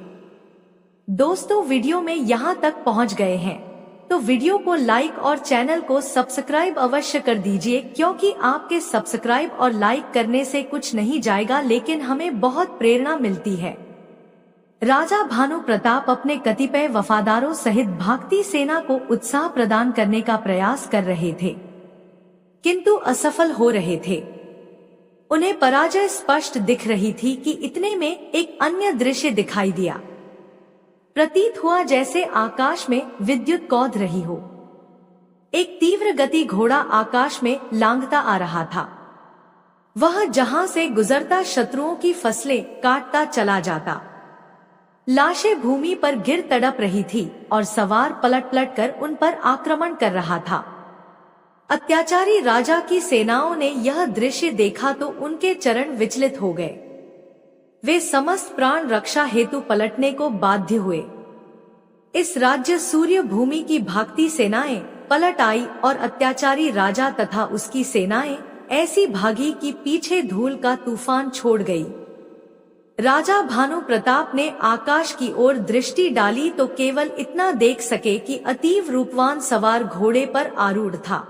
A: दोस्तों, वीडियो में यहाँ तक पहुँच गए हैं तो वीडियो को लाइक और चैनल को सब्सक्राइब अवश्य कर दीजिए, क्योंकि आपके सब्सक्राइब और लाइक करने से कुछ नहीं जाएगा लेकिन हमें बहुत प्रेरणा मिलती है। राजा भानु प्रताप अपने कतिपय वफादारों सहित भागती सेना को उत्साह प्रदान करने का प्रयास कर रहे थे, किंतु असफल हो रहे थे। उन्हें पराजय स्पष्ट दिख रही थी कि इतने में एक अन्य दृश्य दिखाई दिया। प्रतीत हुआ जैसे आकाश में विद्युत कौध रही हो। एक तीव्र गति घोड़ा आकाश में लांघता आ रहा था। वह जहां से गुजरता शत्रुओं की फसलें काटता चला जाता। लाशें भूमि पर गिर तड़प रही थी और सवार पलट पलट कर उन पर आक्रमण कर रहा था। अत्याचारी राजा की सेनाओं ने यह दृश्य देखा तो उनके चरण विचलित हो गए। वे समस्त प्राण रक्षा हेतु पलटने को बाध्य हुए। इस राज्य सूर्य भूमि की भागती सेनाएं पलट आई और अत्याचारी राजा तथा उसकी सेनाएं ऐसी भागी कि पीछे धूल का तूफान छोड़ गई। राजा भानु प्रताप ने आकाश की ओर दृष्टि डाली तो केवल इतना देख सके कि अतीव रूपवान सवार घोड़े पर आरूढ़ था,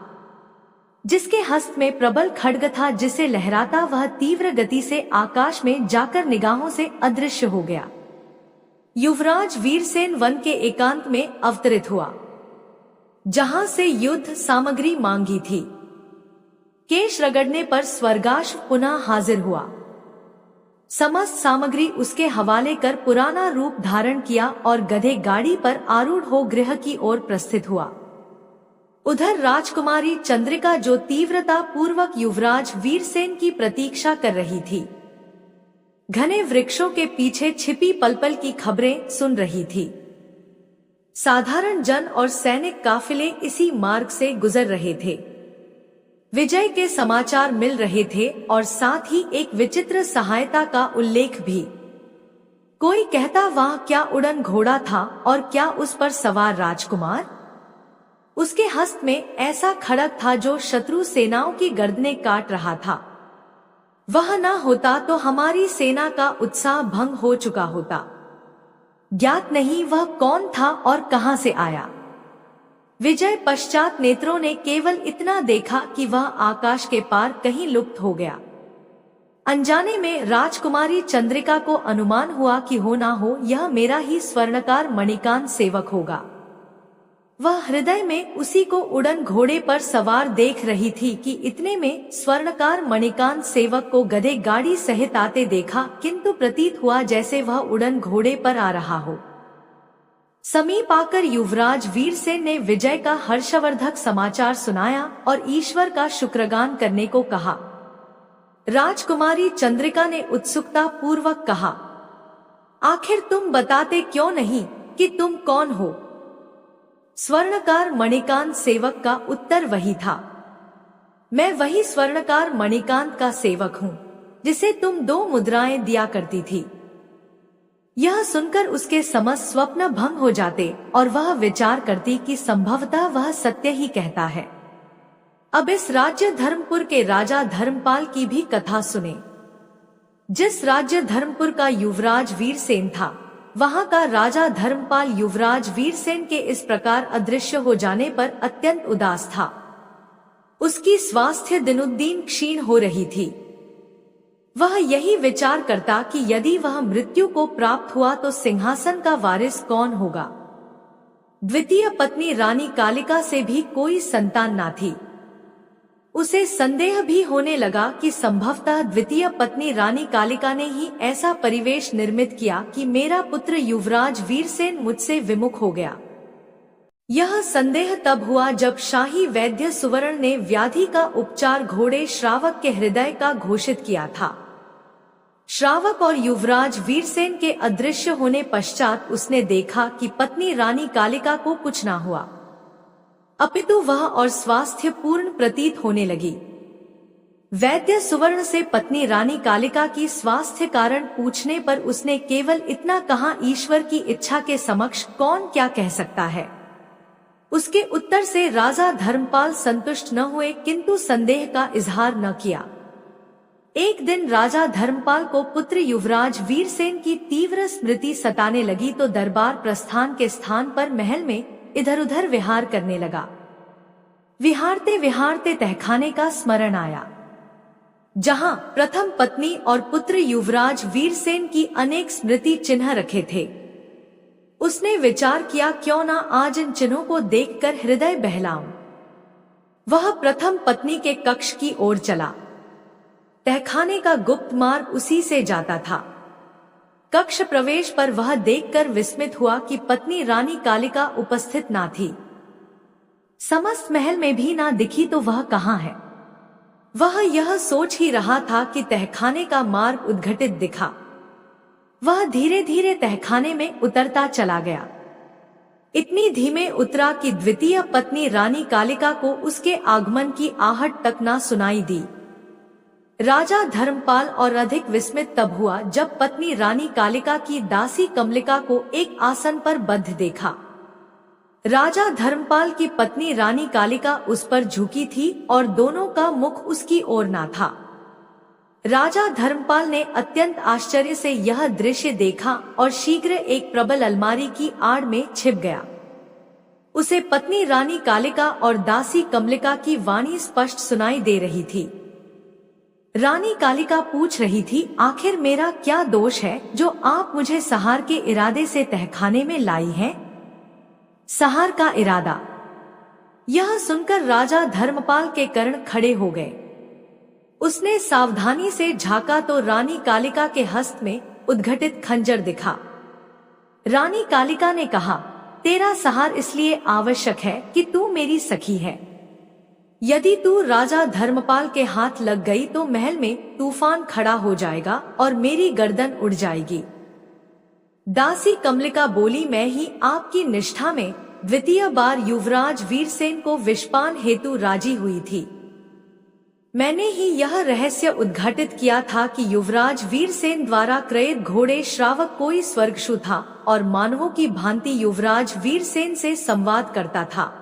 A: जिसके हस्त में प्रबल खड्ग था, जिसे लहराता वह तीव्र गति से आकाश में जाकर निगाहों से अदृश्य हो गया। युवराज वीरसेन वन के एकांत में अवतरित हुआ, जहां से युद्ध सामग्री मांगी थी। केश रगड़ने पर स्वर्गाश्व पुनः हाजिर हुआ। समस्त सामग्री उसके हवाले कर पुराना रूप धारण किया और गधे गाड़ी पर आरूढ़ हो गृह की ओर प्रस्थित हुआ। उधर राजकुमारी चंद्रिका जो तीव्रता पूर्वक युवराज वीरसेन की प्रतीक्षा कर रही थी, घने वृक्षों के पीछे छिपी पल पल की खबरें सुन रही थी। साधारण जन और सैनिक काफिले इसी मार्ग से गुजर रहे थे। विजय के समाचार मिल रहे थे और साथ ही एक विचित्र सहायता का उल्लेख भी। कोई कहता वह क्या उड़न घोड़ा था और क्या उस पर सवार राजकुमार। उसके हस्त में ऐसा खड़ग था जो शत्रु सेनाओं की गर्दनें काट रहा था। वह न होता तो हमारी सेना का उत्साह भंग हो चुका होता। ज्ञात नहीं वह कौन था और कहां से आया। विजय पश्चात नेत्रों ने केवल इतना देखा कि वह आकाश के पार कहीं लुप्त हो गया। अनजाने में राजकुमारी चंद्रिका को अनुमान हुआ कि हो ना हो यह मेरा ही स्वर्णकार मणिकांत सेवक होगा। वह हृदय में उसी को उड़न घोड़े पर सवार देख रही थी कि इतने में स्वर्णकार मणिकांत सेवक को गधे गाड़ी सहित आते देखा, किंतु प्रतीत हुआ जैसे वह उड़न घोड़े पर आ रहा हो। समीप आकर युवराज वीरसेन ने विजय का हर्षवर्धक समाचार सुनाया और ईश्वर का शुक्रगान करने को कहा। राजकुमारी चंद्रिका ने उत्सुकता पूर्वक कहा, आखिर तुम बताते क्यों नहीं कि तुम कौन हो। स्वर्णकार मणिकांत सेवक का उत्तर वही था, मैं वही स्वर्णकार मणिकांत का सेवक हूँ जिसे तुम 2 मुद्राएं दिया करती थी। यह सुनकर उसके समस्त स्वप्न भंग हो जाते और वह विचार करती कि संभवतः वह सत्य ही कहता है। अब इस राज्य धर्मपुर के राजा धर्मपाल की भी कथा सुने। जिस राज्य धर्मपुर का युवराज वीरसेन था, वहां का राजा धर्मपाल युवराज वीरसेन के इस प्रकार अदृश्य हो जाने पर अत्यंत उदास था। उसकी स्वास्थ्य दिनोदिन क्षीण हो रही थी। वह यही विचार करता कि यदि वह मृत्यु को प्राप्त हुआ तो सिंहासन का वारिस कौन होगा। द्वितीय पत्नी रानी कालिका से भी कोई संतान न थी। उसे संदेह भी होने लगा कि संभवतः द्वितीय पत्नी रानी कालिका ने ही ऐसा परिवेश निर्मित किया कि मेरा पुत्र युवराज वीरसेन मुझसे विमुख हो गया। यह संदेह तब हुआ जब शाही वैद्य सुवर्ण ने व्याधि का उपचार घोड़े श्रावक के हृदय का घोषित किया था। श्रावक और युवराज वीरसेन के अदृश्य होने पश्चात उसने देखा कि पत्नी रानी कालिका को कुछ न हुआ, अपितु वह और स्वास्थ्य पूर्ण प्रतीत होने लगी। वैद्य सुवर्ण से पत्नी रानी कालिका की स्वास्थ्य कारण पूछने पर उसने केवल इतना कहा, ईश्वर की इच्छा के समक्ष कौन क्या कह सकता है। उसके उत्तर से राजा धर्मपाल संतुष्ट न हुए, किंतु संदेह का इजहार न किया। एक दिन राजा धर्मपाल को पुत्र युवराज वीरसेन की तीव्र स्मृति सताने लगी तो दरबार प्रस्थान के स्थान पर महल में इधर उधर विहार करने लगा। विहारते विहारते तहखाने का स्मरण आया, जहां प्रथम पत्नी और पुत्र युवराज वीरसेन की अनेक स्मृति चिन्ह रखे थे। उसने विचार किया, क्यों ना आज इन चिन्हों को देखकर हृदय बहलाऊं। वह प्रथम पत्नी के कक्ष की ओर चला। तहखाने का गुप्त मार्ग उसी से जाता था। कक्ष प्रवेश पर वह देखकर विस्मित हुआ कि पत्नी रानी कालिका उपस्थित ना थी। समस्त महल में भी ना दिखी तो वह कहाँ है। वह यह सोच ही रहा था कि तहखाने का मार्ग उद्घटित दिखा। वह धीरे धीरे तहखाने में उतरता चला गया। इतनी धीमे उतरा कि द्वितीय पत्नी रानी कालिका को उसके आगमन की आहट तक ना सुनाई दी। राजा धर्मपाल और अधिक विस्मित तब हुआ जब पत्नी रानी कालिका की दासी कमलिका को एक आसन पर बद्ध देखा। राजा धर्मपाल की पत्नी रानी कालिका उस पर झुकी थी और दोनों का मुख उसकी ओर ना था। राजा धर्मपाल ने अत्यंत आश्चर्य से यह दृश्य देखा और शीघ्र एक प्रबल अलमारी की आड़ में छिप गया। उसे पत्नी रानी कालिका और दासी कमलिका की वाणी स्पष्ट सुनाई दे रही थी। रानी कालिका पूछ रही थी, आखिर मेरा क्या दोष है जो आप मुझे सहार के इरादे से तहखाने में लाई हैं? सहार का इरादा। यह सुनकर राजा धर्मपाल के कर्ण खड़े हो गए। उसने सावधानी से झांका तो रानी कालिका के हस्त में उद्घटित खंजर दिखा। रानी कालिका ने कहा, तेरा सहार इसलिए आवश्यक है कि तू मेरी सखी है। यदि तू राजा धर्मपाल के हाथ लग गई तो महल में तूफान खड़ा हो जाएगा और मेरी गर्दन उड़ जाएगी। दासी कमलिका बोली, मैं ही आपकी निष्ठा में द्वितीय बार युवराज वीरसेन को विषपान हेतु राजी हुई थी। मैंने ही यह रहस्य उद्घाटित किया था कि युवराज वीरसेन द्वारा क्रयित घोड़े श्रावक कोई स्वर्गशु था और मानवों की भांति युवराज वीरसेन से संवाद करता था।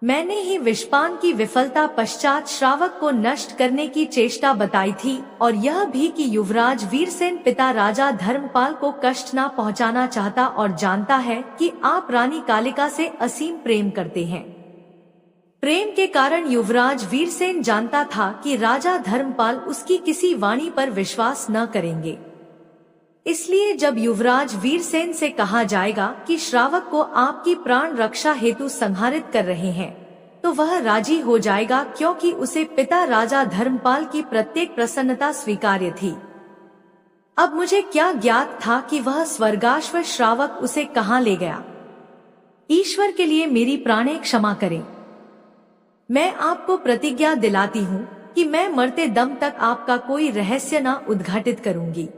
A: मैंने ही विषपान की विफलता पश्चात श्रावक को नष्ट करने की चेष्टा बताई थी और यह भी कि युवराज वीरसेन पिता राजा धर्मपाल को कष्ट न पहुंचाना चाहता और जानता है कि आप रानी कालिका से असीम प्रेम करते हैं। प्रेम के कारण युवराज वीरसेन जानता था कि राजा धर्मपाल उसकी किसी वाणी पर विश्वास न करेंगे। इसलिए जब युवराज वीरसेन से कहा जाएगा कि श्रावक को आपकी प्राण रक्षा हेतु संहारित कर रहे हैं, तो वह राजी हो जाएगा, क्योंकि उसे पिता राजा धर्मपाल की प्रत्येक प्रसन्नता स्वीकार्य थी। अब मुझे क्या ज्ञात था कि वह स्वर्गाश्व श्रावक उसे कहाँ ले गया। ईश्वर के लिए मेरी प्राणें क्षमा करें। मैं आपको प्रतिज्ञा दिलाती हूँ कि मैं मरते दम तक आपका कोई रहस्य न उद्घाटित करूंगी।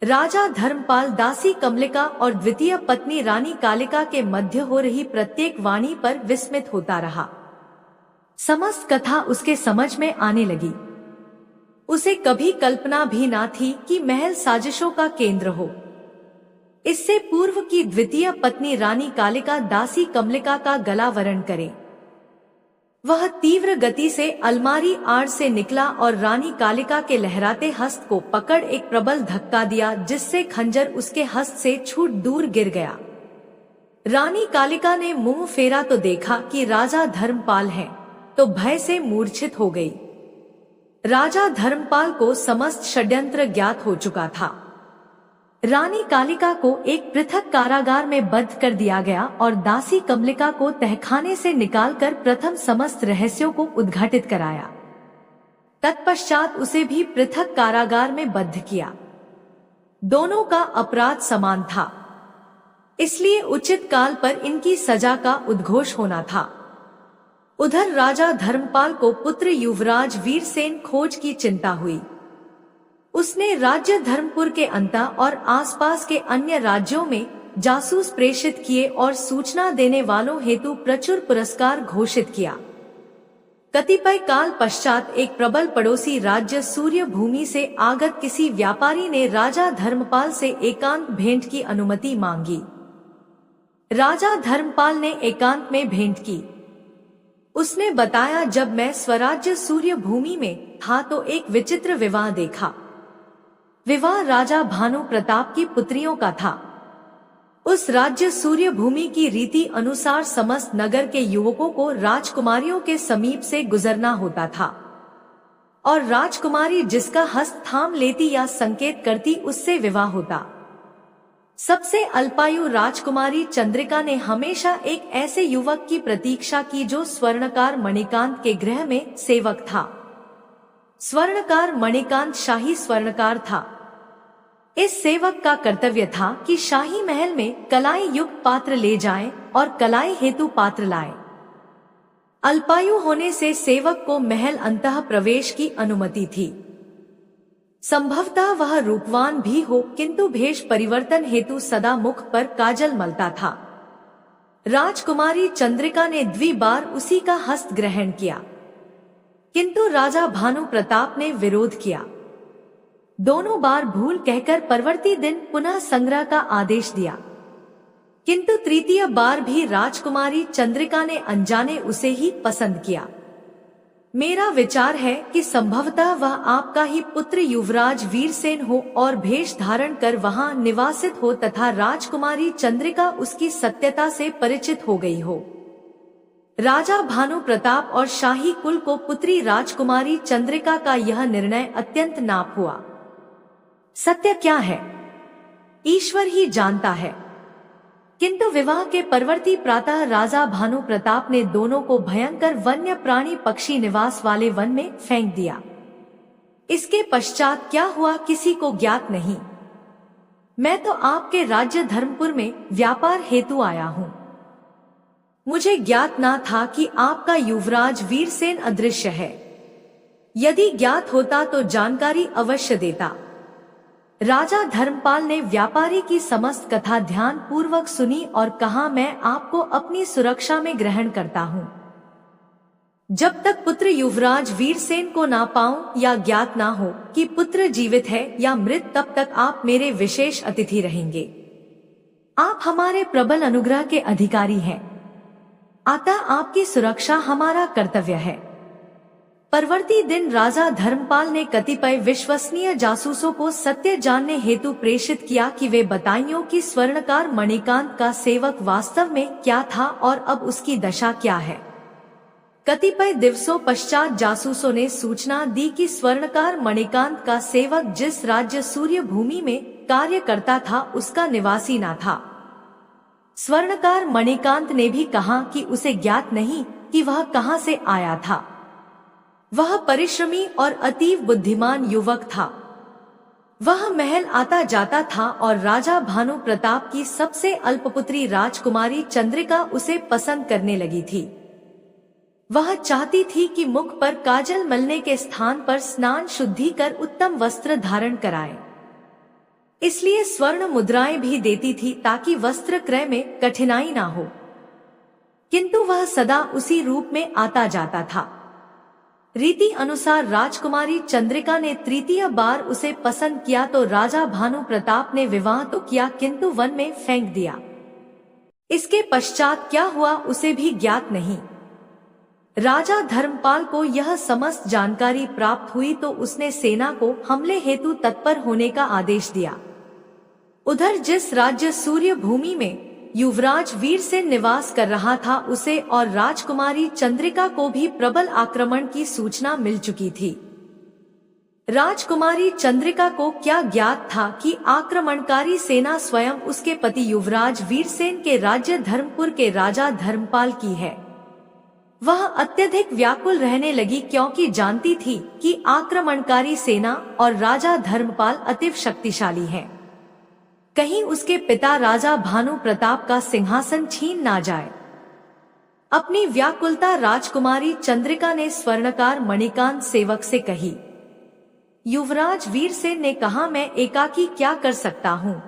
A: राजा धर्मपाल दासी कमलिका और द्वितीय पत्नी रानी कालिका के मध्य हो रही प्रत्येक वाणी पर विस्मित होता रहा। समस्त कथा उसके समझ में आने लगी। उसे कभी कल्पना भी ना थी कि महल साजिशों का केंद्र हो। इससे पूर्व की द्वितीय पत्नी रानी कालिका दासी कमलिका का गला वरण करे। वह तीव्र गति से अलमारी आड़ से निकला और रानी कालिका के लहराते हस्त को पकड़ एक प्रबल धक्का दिया, जिससे खंजर उसके हस्त से छूट दूर गिर गया। रानी कालिका ने मुंह फेरा तो देखा कि राजा धर्मपाल हैं, तो भय से मूर्छित हो गई। राजा धर्मपाल को समस्त षड्यंत्र ज्ञात हो चुका था। रानी कालिका को एक पृथक कारागार में बंद कर दिया गया और दासी कमलिका को तहखाने से निकालकर प्रथम समस्त रहस्यों को उद्घाटित कराया। तत्पश्चात उसे भी पृथक कारागार में बंद किया। दोनों का अपराध समान था, इसलिए उचित काल पर इनकी सजा का उद्घोष होना था। उधर राजा धर्मपाल को पुत्र युवराज वीरसेन खोज की चिंता हुई। उसने राज्य धर्मपुर के अंता और आसपास के अन्य राज्यों में जासूस प्रेषित किए और सूचना देने वालों हेतु प्रचुर पुरस्कार घोषित किया। कतिपय काल पश्चात एक प्रबल पड़ोसी राज्य सूर्य भूमि से आगत किसी व्यापारी ने राजा धर्मपाल से एकांत भेंट की अनुमति मांगी। राजा धर्मपाल ने एकांत में भेंट की। उसने बताया, जब मैं स्वराज्य सूर्य भूमि में था तो एक विचित्र विवाह देखा। विवाह राजा भानु प्रताप की पुत्रियों का था। उस राज्य सूर्य भूमि की रीति अनुसार समस्त नगर के युवकों को राजकुमारियों के समीप से गुजरना होता था और राजकुमारी जिसका हस्त थाम लेती या संकेत करती उससे विवाह होता। सबसे अल्पायु राजकुमारी चंद्रिका ने हमेशा एक ऐसे युवक की प्रतीक्षा की जो स्वर्णकार मणिकांत के गृह में सेवक था। स्वर्णकार मणिकांत शाही स्वर्णकार था। इस सेवक का कर्तव्य था कि शाही महल में कलाई युक्त पात्र ले जाए और कलाई हेतु पात्र लाए। अल्पायु होने से सेवक को महल अंतः प्रवेश की अनुमति थी। संभवतः वह रूपवान भी हो, किंतु भेष परिवर्तन हेतु सदा मुख पर काजल मलता था। राजकुमारी चंद्रिका ने द्विबार उसी का हस्त ग्रहण किया, किंतु राजा भानु प्रताप ने विरोध किया। दोनों बार भूल कहकर परवर्ती दिन पुनः संग्रह का आदेश दिया, किंतु तृतीय बार भी राजकुमारी चंद्रिका ने अनजाने उसे ही पसंद किया। मेरा विचार है कि संभवतः वह आपका ही पुत्र युवराज वीरसेन हो और भेष धारण कर वहां निवासित हो तथा राजकुमारी चंद्रिका उसकी सत्यता से परिचित हो गई हो। राजा भानु प्रताप और शाही कुल को पुत्री राजकुमारी चंद्रिका का यह निर्णय अत्यंत नाप हुआ। सत्य क्या है ईश्वर ही जानता है, किंतु विवाह के परवर्ती प्रातः राजा भानु प्रताप ने दोनों को भयंकर वन्य प्राणी पक्षी निवास वाले वन में फेंक दिया। इसके पश्चात क्या हुआ किसी को ज्ञात नहीं। मैं तो आपके राज्य धर्मपुर में व्यापार हेतु आया हूँ। मुझे ज्ञात ना था कि आपका युवराज वीरसेन अदृश्य है। यदि ज्ञात होता तो जानकारी अवश्य देता। राजा धर्मपाल ने व्यापारी की समस्त कथा ध्यान पूर्वक सुनी और कहा, मैं आपको अपनी सुरक्षा में ग्रहण करता हूँ। जब तक पुत्र युवराज वीरसेन को ना पाऊं या ज्ञात ना हो कि पुत्र जीवित है या मृत, तब तक आप मेरे विशेष अतिथि रहेंगे। आप हमारे प्रबल अनुग्रह के अधिकारी हैं, अतः आपकी सुरक्षा हमारा कर्तव्य है। परवर्ती दिन राजा धर्मपाल ने कतिपय विश्वसनीय जासूसों को सत्य जानने हेतु प्रेषित किया कि वे बताइयों कि स्वर्णकार मणिकांत का सेवक वास्तव में क्या था और अब उसकी दशा क्या है। कतिपय दिवसों पश्चात जासूसों ने सूचना दी कि स्वर्णकार मणिकांत का सेवक जिस राज्य सूर्य भूमि में कार्य करता था उसका निवासी न था। स्वर्णकार मणिकांत ने भी कहा कि उसे ज्ञात नहीं कि वह कहां से आया था। वह परिश्रमी और अतीव बुद्धिमान युवक था। वह महल आता जाता था और राजा भानु प्रताप की सबसे अल्पपुत्री राजकुमारी चंद्रिका उसे पसंद करने लगी थी। वह चाहती थी कि मुख पर काजल मलने के स्थान पर स्नान शुद्धि कर उत्तम वस्त्र धारण कराए। इसलिए स्वर्ण मुद्राएं भी देती थी ताकि वस्त्र क्रय में कठिनाई ना हो, किंतु वह सदा उसी रूप में आता जाता था। रीति अनुसार राजकुमारी चंद्रिका ने तृतीय बार उसे पसंद किया तो राजा भानु प्रताप ने विवाह तो किया, किंतु वन में फेंक दिया। इसके पश्चात क्या हुआ उसे भी ज्ञात नहीं। राजा धर्मपाल को यह समस्त जानकारी प्राप्त हुई तो उसने सेना को हमले हेतु तत्पर होने का आदेश दिया। उधर जिस राज्य सूर्य भूमि में युवराज वीरसेन निवास कर रहा था, उसे और राजकुमारी चंद्रिका को भी प्रबल आक्रमण की सूचना मिल चुकी थी। राजकुमारी चंद्रिका को क्या ज्ञात था कि आक्रमणकारी सेना स्वयं उसके पति युवराज वीरसेन के राज्य धर्मपुर के राजा धर्मपाल की है। वह अत्यधिक व्याकुल रहने लगी, क्योंकि जानती थी कि आक्रमणकारी सेना और राजा धर्मपाल अतिव शक्तिशाली है। कहीं उसके पिता राजा भानु प्रताप का सिंहासन छीन ना जाए। अपनी व्याकुलता राजकुमारी चंद्रिका ने स्वर्णकार मणिकांत सेवक से कही। युवराज वीरसेन ने कहा, मैं एकाकी क्या कर सकता हूँ।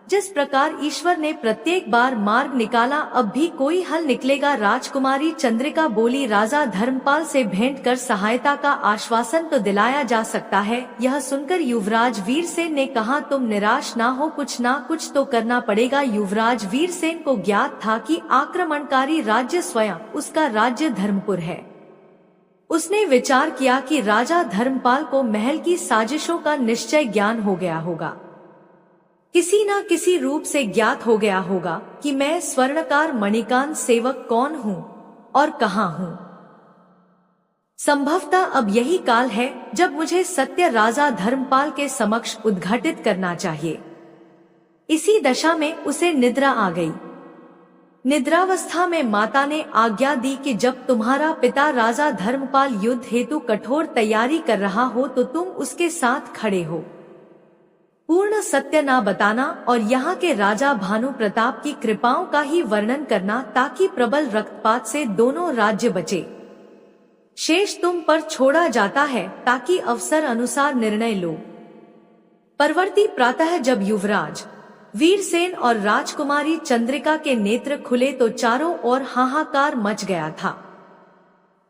A: जिस प्रकार ईश्वर ने प्रत्येक बार मार्ग निकाला, अब भी कोई हल निकलेगा। राजकुमारी चंद्रिका बोली, राजा धर्मपाल से भेंट कर सहायता का आश्वासन तो दिलाया जा सकता है। यह सुनकर युवराज वीरसेन ने कहा, तुम निराश ना हो, कुछ ना कुछ तो करना पड़ेगा। युवराज वीरसेन को ज्ञात था कि आक्रमणकारी राज्य स्वयं उसका राज्य धर्मपुर है। उसने विचार किया कि राजा धर्मपाल को महल की साजिशों का निश्चय ज्ञान हो गया होगा, किसी न किसी रूप से ज्ञात हो गया होगा कि मैं स्वर्णकार मणिकांत सेवक कौन हूँ और कहाँ हूँ। संभवतः अब यही काल है जब मुझे सत्य राजा धर्मपाल के समक्ष उद्घाटित करना चाहिए। इसी दशा में उसे निद्रा आ गई। निद्रावस्था में माता ने आज्ञा दी कि जब तुम्हारा पिता राजा धर्मपाल युद्ध हेतु कठोर तैयारी कर रहा हो तो तुम उसके साथ खड़े हो। पूर्ण सत्य ना बताना और यहाँ के राजा भानु प्रताप की कृपाओं का ही वर्णन करना, ताकि प्रबल रक्तपात से दोनों राज्य बचे। शेष तुम पर छोड़ा जाता है ताकि अवसर अनुसार निर्णय लो। परवर्ती प्रातः जब युवराज वीरसेन और राजकुमारी चंद्रिका के नेत्र खुले तो चारों ओर हाहाकार मच गया था।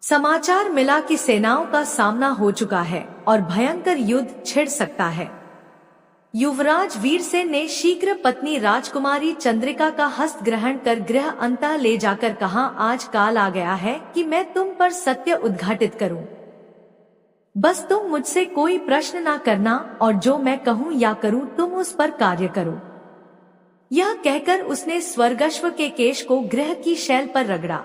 A: समाचार मिला कि सेनाओं का सामना हो चुका है और भयंकर युद्ध छिड़ सकता है। युवराज वीरसेन ने शीघ्र पत्नी राजकुमारी चंद्रिका का हस्त ग्रहण कर गृह अंतः ले जाकर कहा, आज काल आ गया है कि मैं तुम पर सत्य उद्घाटित करूं। बस तुम मुझसे कोई प्रश्न ना करना और जो मैं कहूं या करूं तुम उस पर कार्य करो। यह कहकर उसने स्वर्गाश्व के केश को गृह की शैल पर रगड़ा।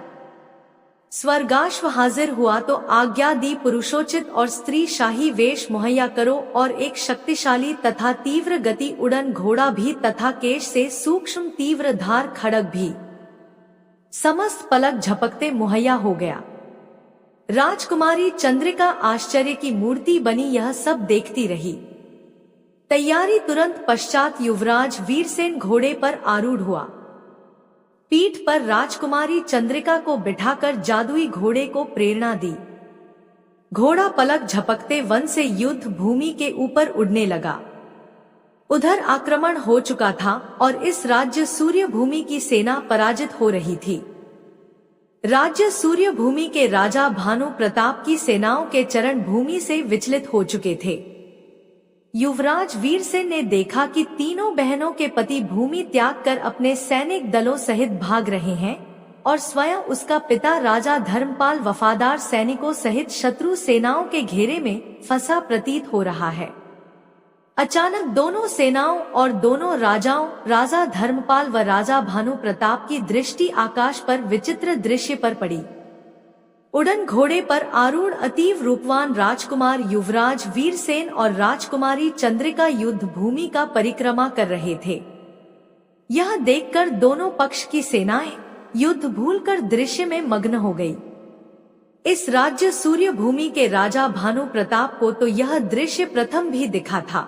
A: स्वर्गाश्व हाजिर हुआ तो आज्ञा दी, पुरुषोचित और स्त्री शाही वेश मुहैया करो और एक शक्तिशाली तथा तीव्र गति उड़न घोड़ा भी तथा केश से सूक्ष्म तीव्र धार खड़ग भी समस्त पलक झपकते मुहैया हो गया। राजकुमारी चंद्रिका आश्चर्य की मूर्ति बनी यह सब देखती रही। तैयारी तुरंत पश्चात युवराज वीरसेन घोड़े पर आरूढ़ हुआ। पीठ पर राजकुमारी चंद्रिका को बिठाकर जादुई घोड़े को प्रेरणा दी। घोड़ा पलक झपकते वन से युद्ध भूमि के ऊपर उड़ने लगा। उधर आक्रमण हो चुका था और इस राज्य सूर्य भूमि की सेना पराजित हो रही थी। राज्य सूर्य भूमि के राजा भानु प्रताप की सेनाओं के चरण भूमि से विचलित हो चुके थे। युवराज वीरसेन ने देखा कि तीनों बहनों के पति भूमि त्याग कर अपने सैनिक दलों सहित भाग रहे हैं और स्वयं उसका पिता राजा धर्मपाल वफादार सैनिकों सहित शत्रु सेनाओं के घेरे में फंसा प्रतीत हो रहा है। अचानक दोनों सेनाओं और दोनों राजाओं, राजा धर्मपाल व राजा भानु प्रताप की दृष्टि आकाश पर विचित्र दृश्य पर पड़ी। उड़न घोड़े पर आरूढ़ अतीव रूपवान राजकुमार युवराज वीरसेन और राजकुमारी चंद्रिका युद्ध भूमि का परिक्रमा कर रहे थे। यह देखकर दोनों पक्ष की सेनाएं युद्ध भूलकर दृश्य में मग्न हो गई। इस राज्य सूर्य भूमि के राजा भानु प्रताप को तो यह दृश्य प्रथम भी दिखा था,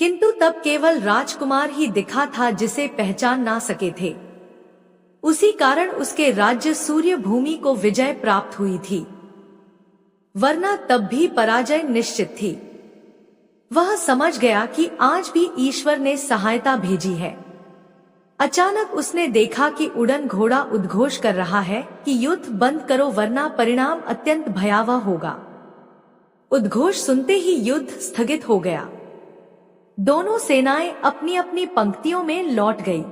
A: किंतु तब केवल राजकुमार ही दिखा था जिसे पहचान ना सके थे। उसी कारण उसके राज्य सूर्य भूमि को विजय प्राप्त हुई थी, वरना तब भी पराजय निश्चित थी। वह समझ गया कि आज भी ईश्वर ने सहायता भेजी है। अचानक उसने देखा कि उड़न घोड़ा उद्घोष कर रहा है कि युद्ध बंद करो वरना परिणाम अत्यंत भयावह होगा। उद्घोष सुनते ही युद्ध स्थगित हो गया। दोनों सेनाएं अपनी अपनी पंक्तियों में लौट गई।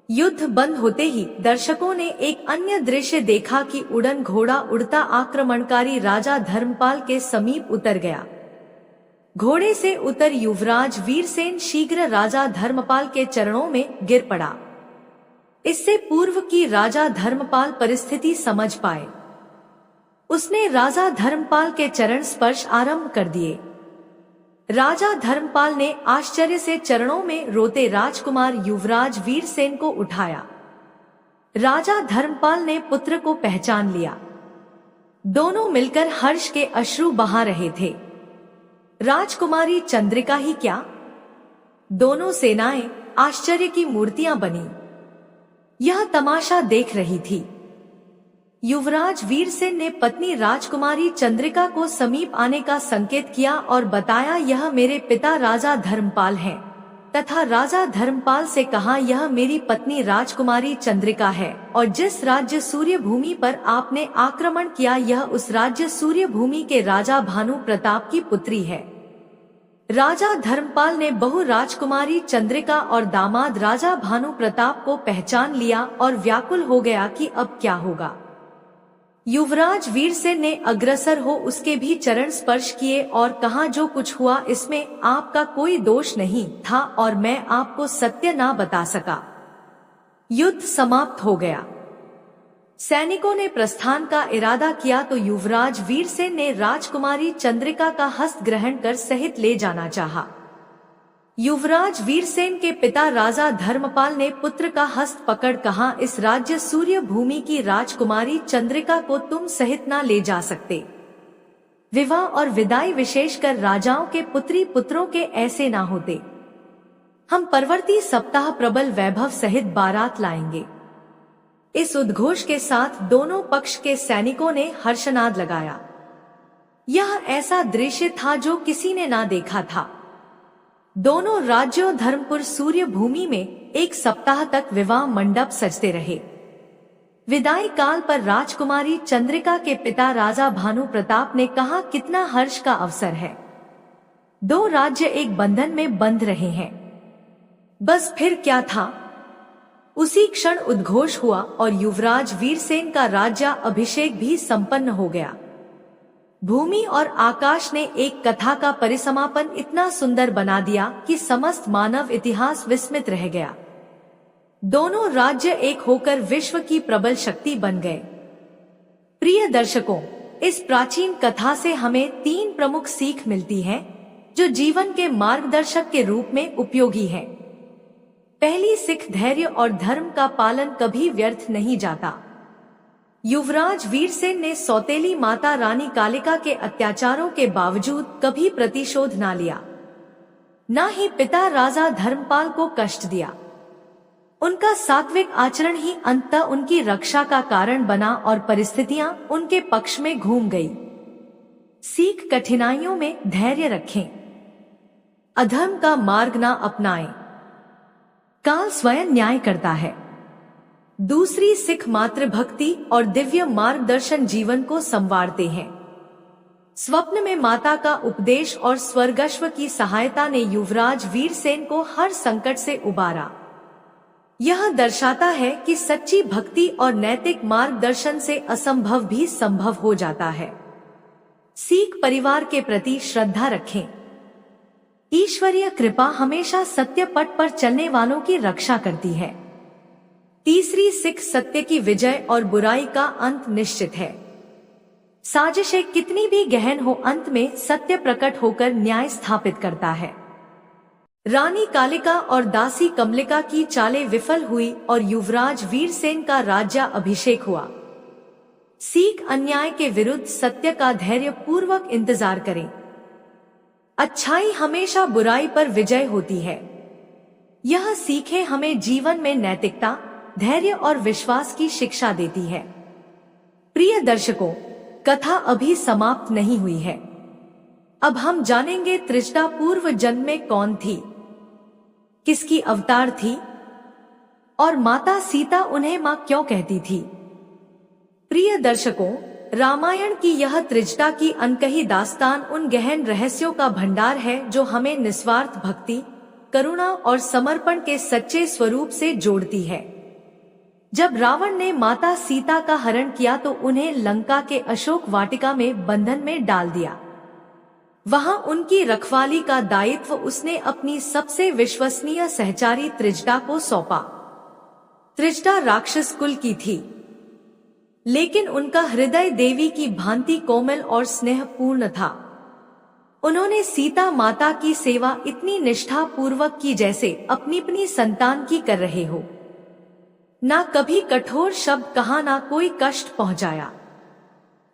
A: युद्ध बंद होते ही दर्शकों ने एक अन्य दृश्य देखा कि उड़न घोड़ा उड़ता आक्रमणकारी राजा धर्मपाल के समीप उतर गया। घोड़े से उतर युवराज वीरसेन शीघ्र राजा धर्मपाल के चरणों में गिर पड़ा। इससे पूर्व कि राजा धर्मपाल परिस्थिति समझ पाए, उसने राजा धर्मपाल के चरण स्पर्श आरंभ कर दिए। राजा धर्मपाल ने आश्चर्य से चरणों में रोते राजकुमार युवराज वीरसेन को उठाया। राजा धर्मपाल ने पुत्र को पहचान लिया। दोनों मिलकर हर्ष के अश्रु बहा रहे थे। राजकुमारी चंद्रिका ही क्या, दोनों सेनाएं आश्चर्य की मूर्तियां बनी यह तमाशा देख रही थी। युवराज वीरसेन ने पत्नी राजकुमारी चंद्रिका को समीप आने का संकेत किया और बताया, यह मेरे पिता राजा धर्मपाल हैं, तथा राजा धर्मपाल से कहा, यह मेरी पत्नी राजकुमारी चंद्रिका है और जिस राज्य सूर्य भूमि पर आपने आक्रमण किया यह उस राज्य सूर्य भूमि के राजा भानु प्रताप की पुत्री है। राजा धर्मपाल ने बहू राजकुमारी चंद्रिका और दामाद राजा भानु प्रताप को पहचान लिया और व्याकुल हो गया कि अब क्या होगा। युवराज वीरसेन ने अग्रसर हो उसके भी चरण स्पर्श किए और कहा, जो कुछ हुआ इसमें आपका कोई दोष नहीं था और मैं आपको सत्य ना बता सका। युद्ध समाप्त हो गया। सैनिकों ने प्रस्थान का इरादा किया तो युवराज वीरसेन ने राजकुमारी चंद्रिका का हस्त ग्रहण कर सहित ले जाना चाहा। युवराज वीरसेन के पिता राजा धर्मपाल ने पुत्र का हस्त पकड़ कहा, इस राज्य सूर्य भूमि की राजकुमारी चंद्रिका को तुम सहित ना ले जा सकते। विवाह और विदाई विशेषकर राजाओं के पुत्री पुत्रों के ऐसे ना होते। हम परवर्ती सप्ताह प्रबल वैभव सहित बारात लाएंगे। इस उद्घोष के साथ दोनों पक्ष के सैनिकों ने हर्षनाद लगाया। यह ऐसा दृश्य था जो किसी ने ना देखा था। दोनों राज्यों धर्मपुर सूर्य भूमि में एक सप्ताह तक विवाह मंडप सजते रहे। विदाई काल पर राजकुमारी चंद्रिका के पिता राजा भानु प्रताप ने कहा, कितना हर्ष का अवसर है, दो राज्य एक बंधन में बंध रहे हैं। बस फिर क्या था, उसी क्षण उद्घोष हुआ और युवराज वीरसेन का राज्य अभिषेक भी संपन्न हो गया। भूमि और आकाश ने एक कथा का परिसमापन इतना सुंदर बना दिया कि समस्त मानव इतिहास विस्मित रह गया। दोनों राज्य एक होकर विश्व की प्रबल शक्ति बन गए। प्रिय दर्शकों, इस प्राचीन कथा से हमें तीन प्रमुख सीख मिलती हैं, जो जीवन के मार्गदर्शक के रूप में उपयोगी है। पहली सीख, धैर्य और धर्म का पालन कभी व्यर्थ नहीं जाता। युवराज वीरसेन ने सौतेली माता रानी कालिका के अत्याचारों के बावजूद कभी प्रतिशोध ना लिया, ना ही पिता राजा धर्मपाल को कष्ट दिया। उनका सात्विक आचरण ही अंततः उनकी रक्षा का कारण बना और परिस्थितियां उनके पक्ष में घूम गई। सीख, कठिनाइयों में धैर्य रखें, अधर्म का मार्ग ना अपनाएं, काल स्वयं न्याय करता है। दूसरी सीख, मातृभक्ति और दिव्य मार्गदर्शन जीवन को संवारते हैं। स्वप्न में माता का उपदेश और स्वर्गस्व की सहायता ने युवराज वीरसेन को हर संकट से उबारा। यह दर्शाता है कि सच्ची भक्ति और नैतिक मार्गदर्शन से असंभव भी संभव हो जाता है। सीख, परिवार के प्रति श्रद्धा रखें। ईश्वरीय कृपा हमेशा सत्य पथ पर चलने वालों की रक्षा करती है। तीसरी सीख, सत्य की विजय और बुराई का अंत निश्चित है। साजिशें कितनी भी गहन हो, अंत में सत्य प्रकट होकर न्याय स्थापित करता है। रानी कालिका और दासी कमलिका की चालें विफल हुई और युवराज वीरसेन का राज्य अभिषेक हुआ। सीख, अन्याय के विरुद्ध सत्य का धैर्य पूर्वक इंतजार करें। अच्छाई हमेशा बुराई पर विजय होती है। यह सीखें हमें जीवन में नैतिकता, धैर्य और विश्वास की शिक्षा देती है। प्रिय दर्शकों, कथा अभी समाप्त नहीं हुई है। अब हम जानेंगे त्रिजटा पूर्व जन्म में कौन थी, किसकी अवतार थी और माता सीता उन्हें मां क्यों कहती थी। प्रिय दर्शकों, रामायण की यह त्रिजटा की अनकही दास्तान उन गहन रहस्यों का भंडार है जो हमें निस्वार्थ भक्ति, करुणा और समर्पण के सच्चे स्वरूप से जोड़ती है। जब रावण ने माता सीता का हरण किया तो उन्हें लंका के अशोक वाटिका में बंधन में डाल दिया। वहां उनकी रखवाली का दायित्व उसने अपनी सबसे विश्वसनीय सहचारी त्रिजटा को सौंपा। त्रिजटा राक्षस कुल की थी, लेकिन उनका हृदय देवी की भांति कोमल और स्नेहपूर्ण था। उन्होंने सीता माता की सेवा इतनी निष्ठा पूर्वक की जैसे अपनी संतान की कर रहे हो। ना कभी कठोर शब्द कहा, ना कोई कष्ट पहुंचाया।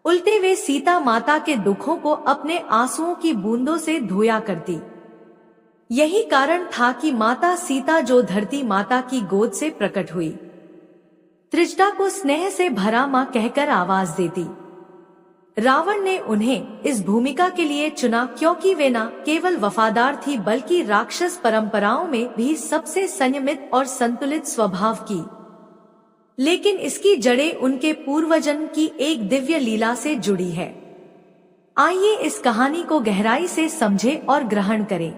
A: उल्टे वे सीता माता के दुखों को अपने आंसुओं की बूंदों से धोया करती। यही कारण था कि माता सीता जो धरती माता की गोद से प्रकट हुई, त्रिजटा को स्नेह से भरा मां कहकर आवाज देती। रावण ने उन्हें इस भूमिका के लिए चुना क्योंकि वे न केवल वफादार थी बल्कि राक्षस परंपराओं में भी सबसे संयमित और संतुलित स्वभाव की। लेकिन इसकी जड़ें उनके पूर्वजन्म की एक दिव्य लीला से जुड़ी है। आइए इस कहानी को गहराई से समझें और ग्रहण करें।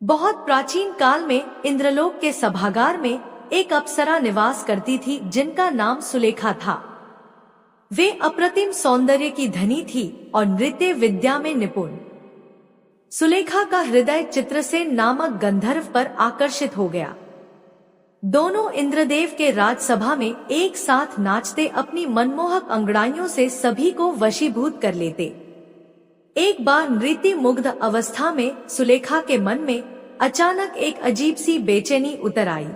A: बहुत प्राचीन काल में इंद्रलोक के सभागार में एक अप्सरा निवास करती थी जिनका नाम सुलेखा था। वे अप्रतिम सौंदर्य की धनी थी और नृत्य विद्या में निपुण। सुलेखा का हृदय चित्रसेन नामक गंधर्व पर आकर्षित हो गया। दोनों इंद्रदेव के राजसभा में एक साथ नाचते अपनी मनमोहक अंगड़ाइयों से सभी को वशीभूत कर लेते। एक बार नृत्य मुग्ध अवस्था में सुलेखा के मन में अचानक एक अजीब सी बेचैनी उतर आई।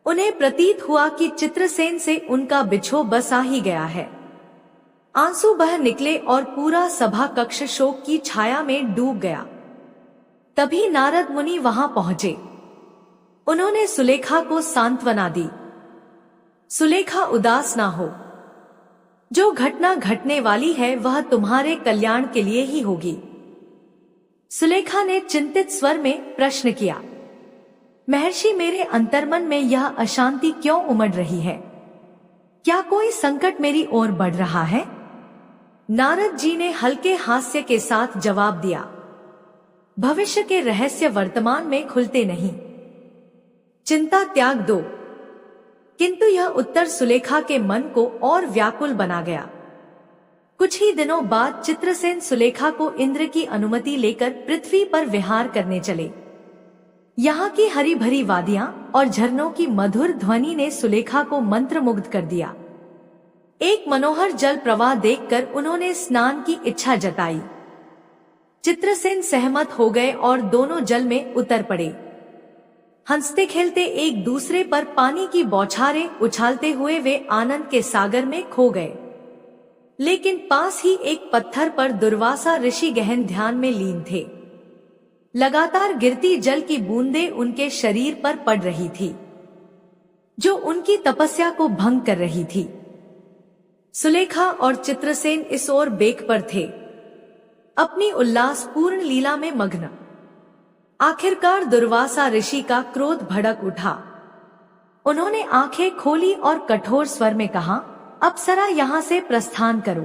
A: उन्हें प्रतीत हुआ कि चित्रसेन से उनका बिछो बस आ ही गया है। आंसू बह निकले और पूरा सभा कक्ष शोक की छाया में डूब गया। तभी नारद मुनि वहां पहुंचे। उन्होंने सुलेखा को सांत्वना दी। सुलेखा, उदास ना हो। जो घटना घटने वाली है वह तुम्हारे कल्याण के लिए ही होगी। सुलेखा ने चिंतित स्वर में प्रश्न किया, महर्षि, मेरे अंतर्मन में यह अशांति क्यों उमड़ रही है? क्या कोई संकट मेरी ओर बढ़ रहा है? नारद जी ने हल्के हास्य के साथ जवाब दिया, भविष्य के रहस्य वर्तमान में खुलते नहीं, चिंता त्याग दो। किंतु यह उत्तर सुलेखा के मन को और व्याकुल बना गया। कुछ ही दिनों बाद चित्रसेन सुलेखा को इंद्र की अनुमति लेकर पृथ्वी पर विहार करने चले। यहाँ की हरी भरी वादियां और झरनों की मधुर ध्वनि ने सुलेखा को मंत्रमुग्ध कर दिया। एक मनोहर जल प्रवाह देखकर उन्होंने स्नान की इच्छा जताई। चित्रसेन सहमत हो गए और दोनों जल में उतर पड़े। हंसते खेलते एक दूसरे पर पानी की बौछारें उछालते हुए वे आनंद के सागर में खो गए। लेकिन पास ही एक पत्थर पर दुर्वासा ऋषि गहन ध्यान में लीन थे। लगातार गिरती जल की बूंदें उनके शरीर पर पड़ रही थी, जो उनकी तपस्या को भंग कर रही थी। सुलेखा और चित्रसेन इस ओर बेक पर थे, अपनी उल्लासपूर्ण लीला में मग्न। आखिरकार दुर्वासा ऋषि का क्रोध भड़क उठा। उन्होंने आंखें खोली और कठोर स्वर में कहा, अप्सरा, यहां से प्रस्थान करो।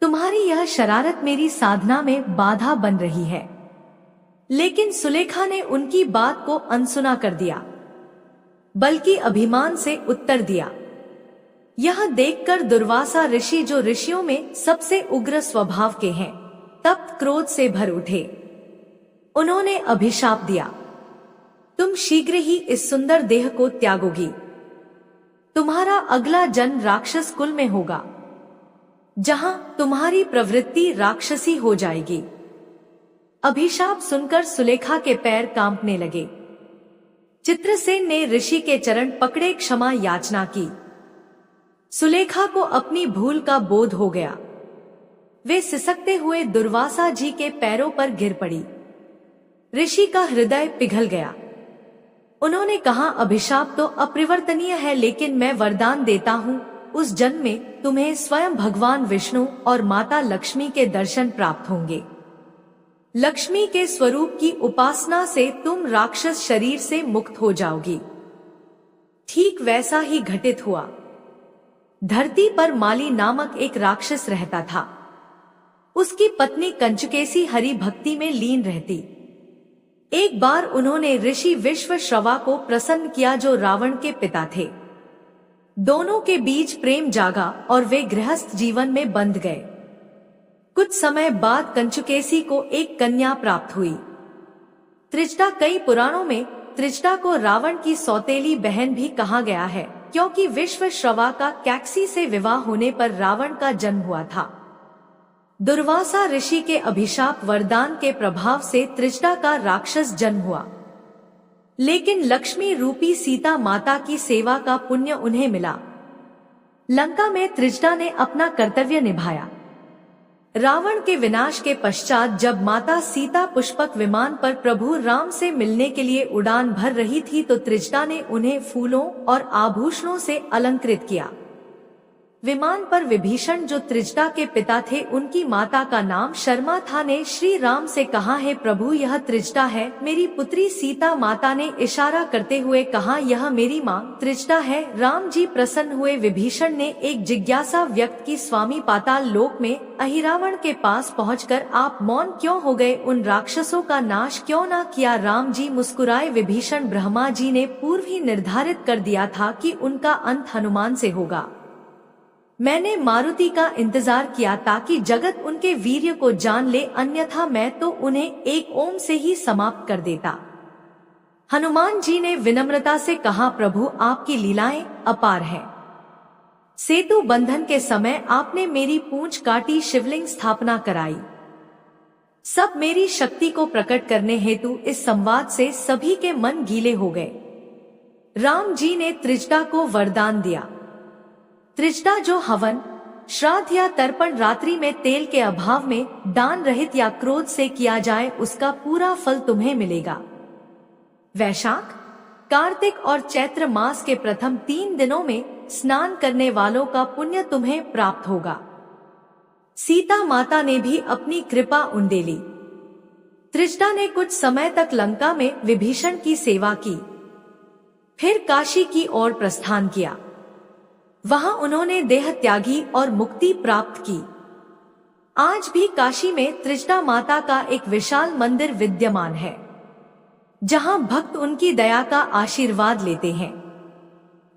A: तुम्हारी यह शरारत मेरी साधना में बाधा बन रही है। लेकिन सुलेखा ने उनकी बात को अनसुना कर दिया, बल्कि अभिमान से उत्तर दिया। यह देखकर दुर्वासा ऋषि, जो ऋषियों में सबसे उग्र स्वभाव के हैं, तप्त क्रोध से भर उठे। उन्होंने अभिशाप दिया, तुम शीघ्र ही इस सुंदर देह को त्यागोगी। तुम्हारा अगला जन्म राक्षस कुल में होगा, जहां तुम्हारी प्रवृत्ति राक्षसी हो जाएगी। अभिशाप सुनकर सुलेखा के पैर कांपने लगे। चित्रसेन ने ऋषि के चरण पकड़े क्षमा याचना की। सुलेखा को अपनी भूल का बोध हो गया। वे सिसकते हुए दुर्वासा जी के पैरों पर गिर पड़ी। ऋषि का हृदय पिघल गया। उन्होंने कहा, अभिशाप तो अपरिवर्तनीय है, लेकिन मैं वरदान देता हूँ, उस जन्म में तुम्हें स्वयं भगवान विष्णु और माता लक्ष्मी के दर्शन प्राप्त होंगे। लक्ष्मी के स्वरूप की उपासना से तुम राक्षस शरीर से मुक्त हो जाओगी। ठीक वैसा ही घटित हुआ। धरती पर माली नामक एक राक्षस रहता था। उसकी पत्नी कंचुकेसी हरि भक्ति में लीन रहती। एक बार उन्होंने ऋषि विश्वश्रवा को प्रसन्न किया जो रावण के पिता थे। दोनों के बीच प्रेम जागा और वे गृहस्थ जीवन में बंध गए। कुछ समय बाद कंचुकेसी को एक कन्या प्राप्त हुई। त्रिजटा, कई पुराणों में त्रिजटा को रावण की सौतेली बहन भी कहा गया है, क्योंकि विश्वश्रवा का कैकसी से विवाह होने पर रावण का जन्म हुआ था। दुर्वासा ऋषि के अभिशाप वरदान के प्रभाव से त्रिजटा का राक्षस जन्म हुआ, लेकिन लक्ष्मी रूपी सीता माता की सेवा का पुण्य उन्हें मिला। लंका में त्रिजटा ने अपना कर्तव्य निभाया। रावण के विनाश के पश्चात जब माता सीता पुष्पक विमान पर प्रभु राम से मिलने के लिए उड़ान भर रही थी तो त्रिजटा ने उन्हें फूलों और आभूषणों से अलंकृत किया। विमान पर विभीषण, जो त्रिजटा के पिता थे, उनकी माता का नाम शर्मा था, ने श्री राम से कहा, है प्रभु, यह त्रिजटा है मेरी पुत्री। सीता माता ने इशारा करते हुए कहा, यह मेरी माँ त्रिजटा है। राम जी प्रसन्न हुए। विभीषण ने एक जिज्ञासा व्यक्त की, स्वामी, पाताल लोक में अहिरावण के पास पहुंचकर आप मौन क्यों हो गए? उन राक्षसों का नाश क्यों ना किया? राम जी मुस्कुराए। विभीषण, ब्रह्मा जी ने पूर्व ही निर्धारित कर दिया था कि उनका अंत हनुमान से होगा। मैंने मारुति का इंतजार किया ताकि जगत उनके वीर्य को जान ले, अन्यथा मैं तो उन्हें एक ओम से ही समाप्त कर देता। हनुमान जी ने विनम्रता से कहा, प्रभु, आपकी लीलाएं अपार है। सेतु बंधन के समय आपने मेरी पूंछ काटी, शिवलिंग स्थापना कराई। सब मेरी शक्ति को प्रकट करने हेतु इस संवाद से सभी के मन गीले हो गए। राम जी ने त्रिजटा को वरदान दिया। त्रिजटा, जो हवन, श्राद्ध या तर्पण रात्रि में तेल के अभाव में दान रहित या क्रोध से किया जाए, उसका पूरा फल तुम्हें मिलेगा। वैशाख, कार्तिक और चैत्र मास के प्रथम 3 दिनों में स्नान करने वालों का पुण्य तुम्हें प्राप्त होगा। सीता माता ने भी अपनी कृपा उंडेली। त्रिजटा ने कुछ समय तक लंका में विभीषण की सेवा की, फिर काशी की ओर प्रस्थान किया। वहां उन्होंने देह त्यागी और मुक्ति प्राप्त की। आज भी काशी में त्रिजटा माता का एक विशाल मंदिर विद्यमान है, जहां भक्त उनकी दया का आशीर्वाद लेते हैं।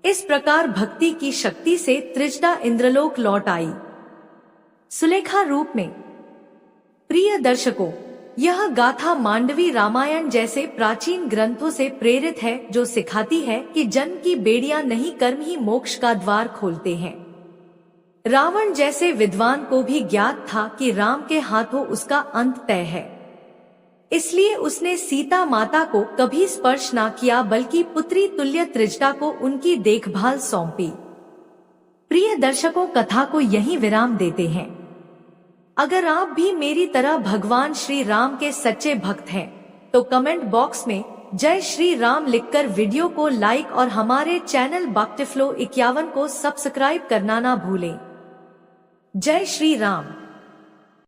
A: इस प्रकार भक्ति की शक्ति से त्रिजटा इंद्रलोक लौट आई, सुलेखा रूप में। प्रिय दर्शकों, यह गाथा मांडवी रामायण जैसे प्राचीन ग्रंथों से प्रेरित है, जो सिखाती है कि जन्म की बेड़ियां नहीं, कर्म ही मोक्ष का द्वार खोलते हैं। रावण जैसे विद्वान को भी ज्ञात था कि राम के हाथों उसका अंत तय है, इसलिए उसने सीता माता को कभी स्पर्श ना किया, बल्कि पुत्री तुल्य त्रिजटा को उनकी देखभाल सौंपी। प्रिय दर्शकों, कथा को यहीं विराम देते हैं। अगर आप भी मेरी तरह भगवान श्री राम के सच्चे भक्त हैं, तो कमेंट बॉक्स में जय श्री राम लिखकर वीडियो को लाइक और हमारे चैनल भक्तिफ्लो 51 को सब्सक्राइब करना ना भूलें। जय श्री राम।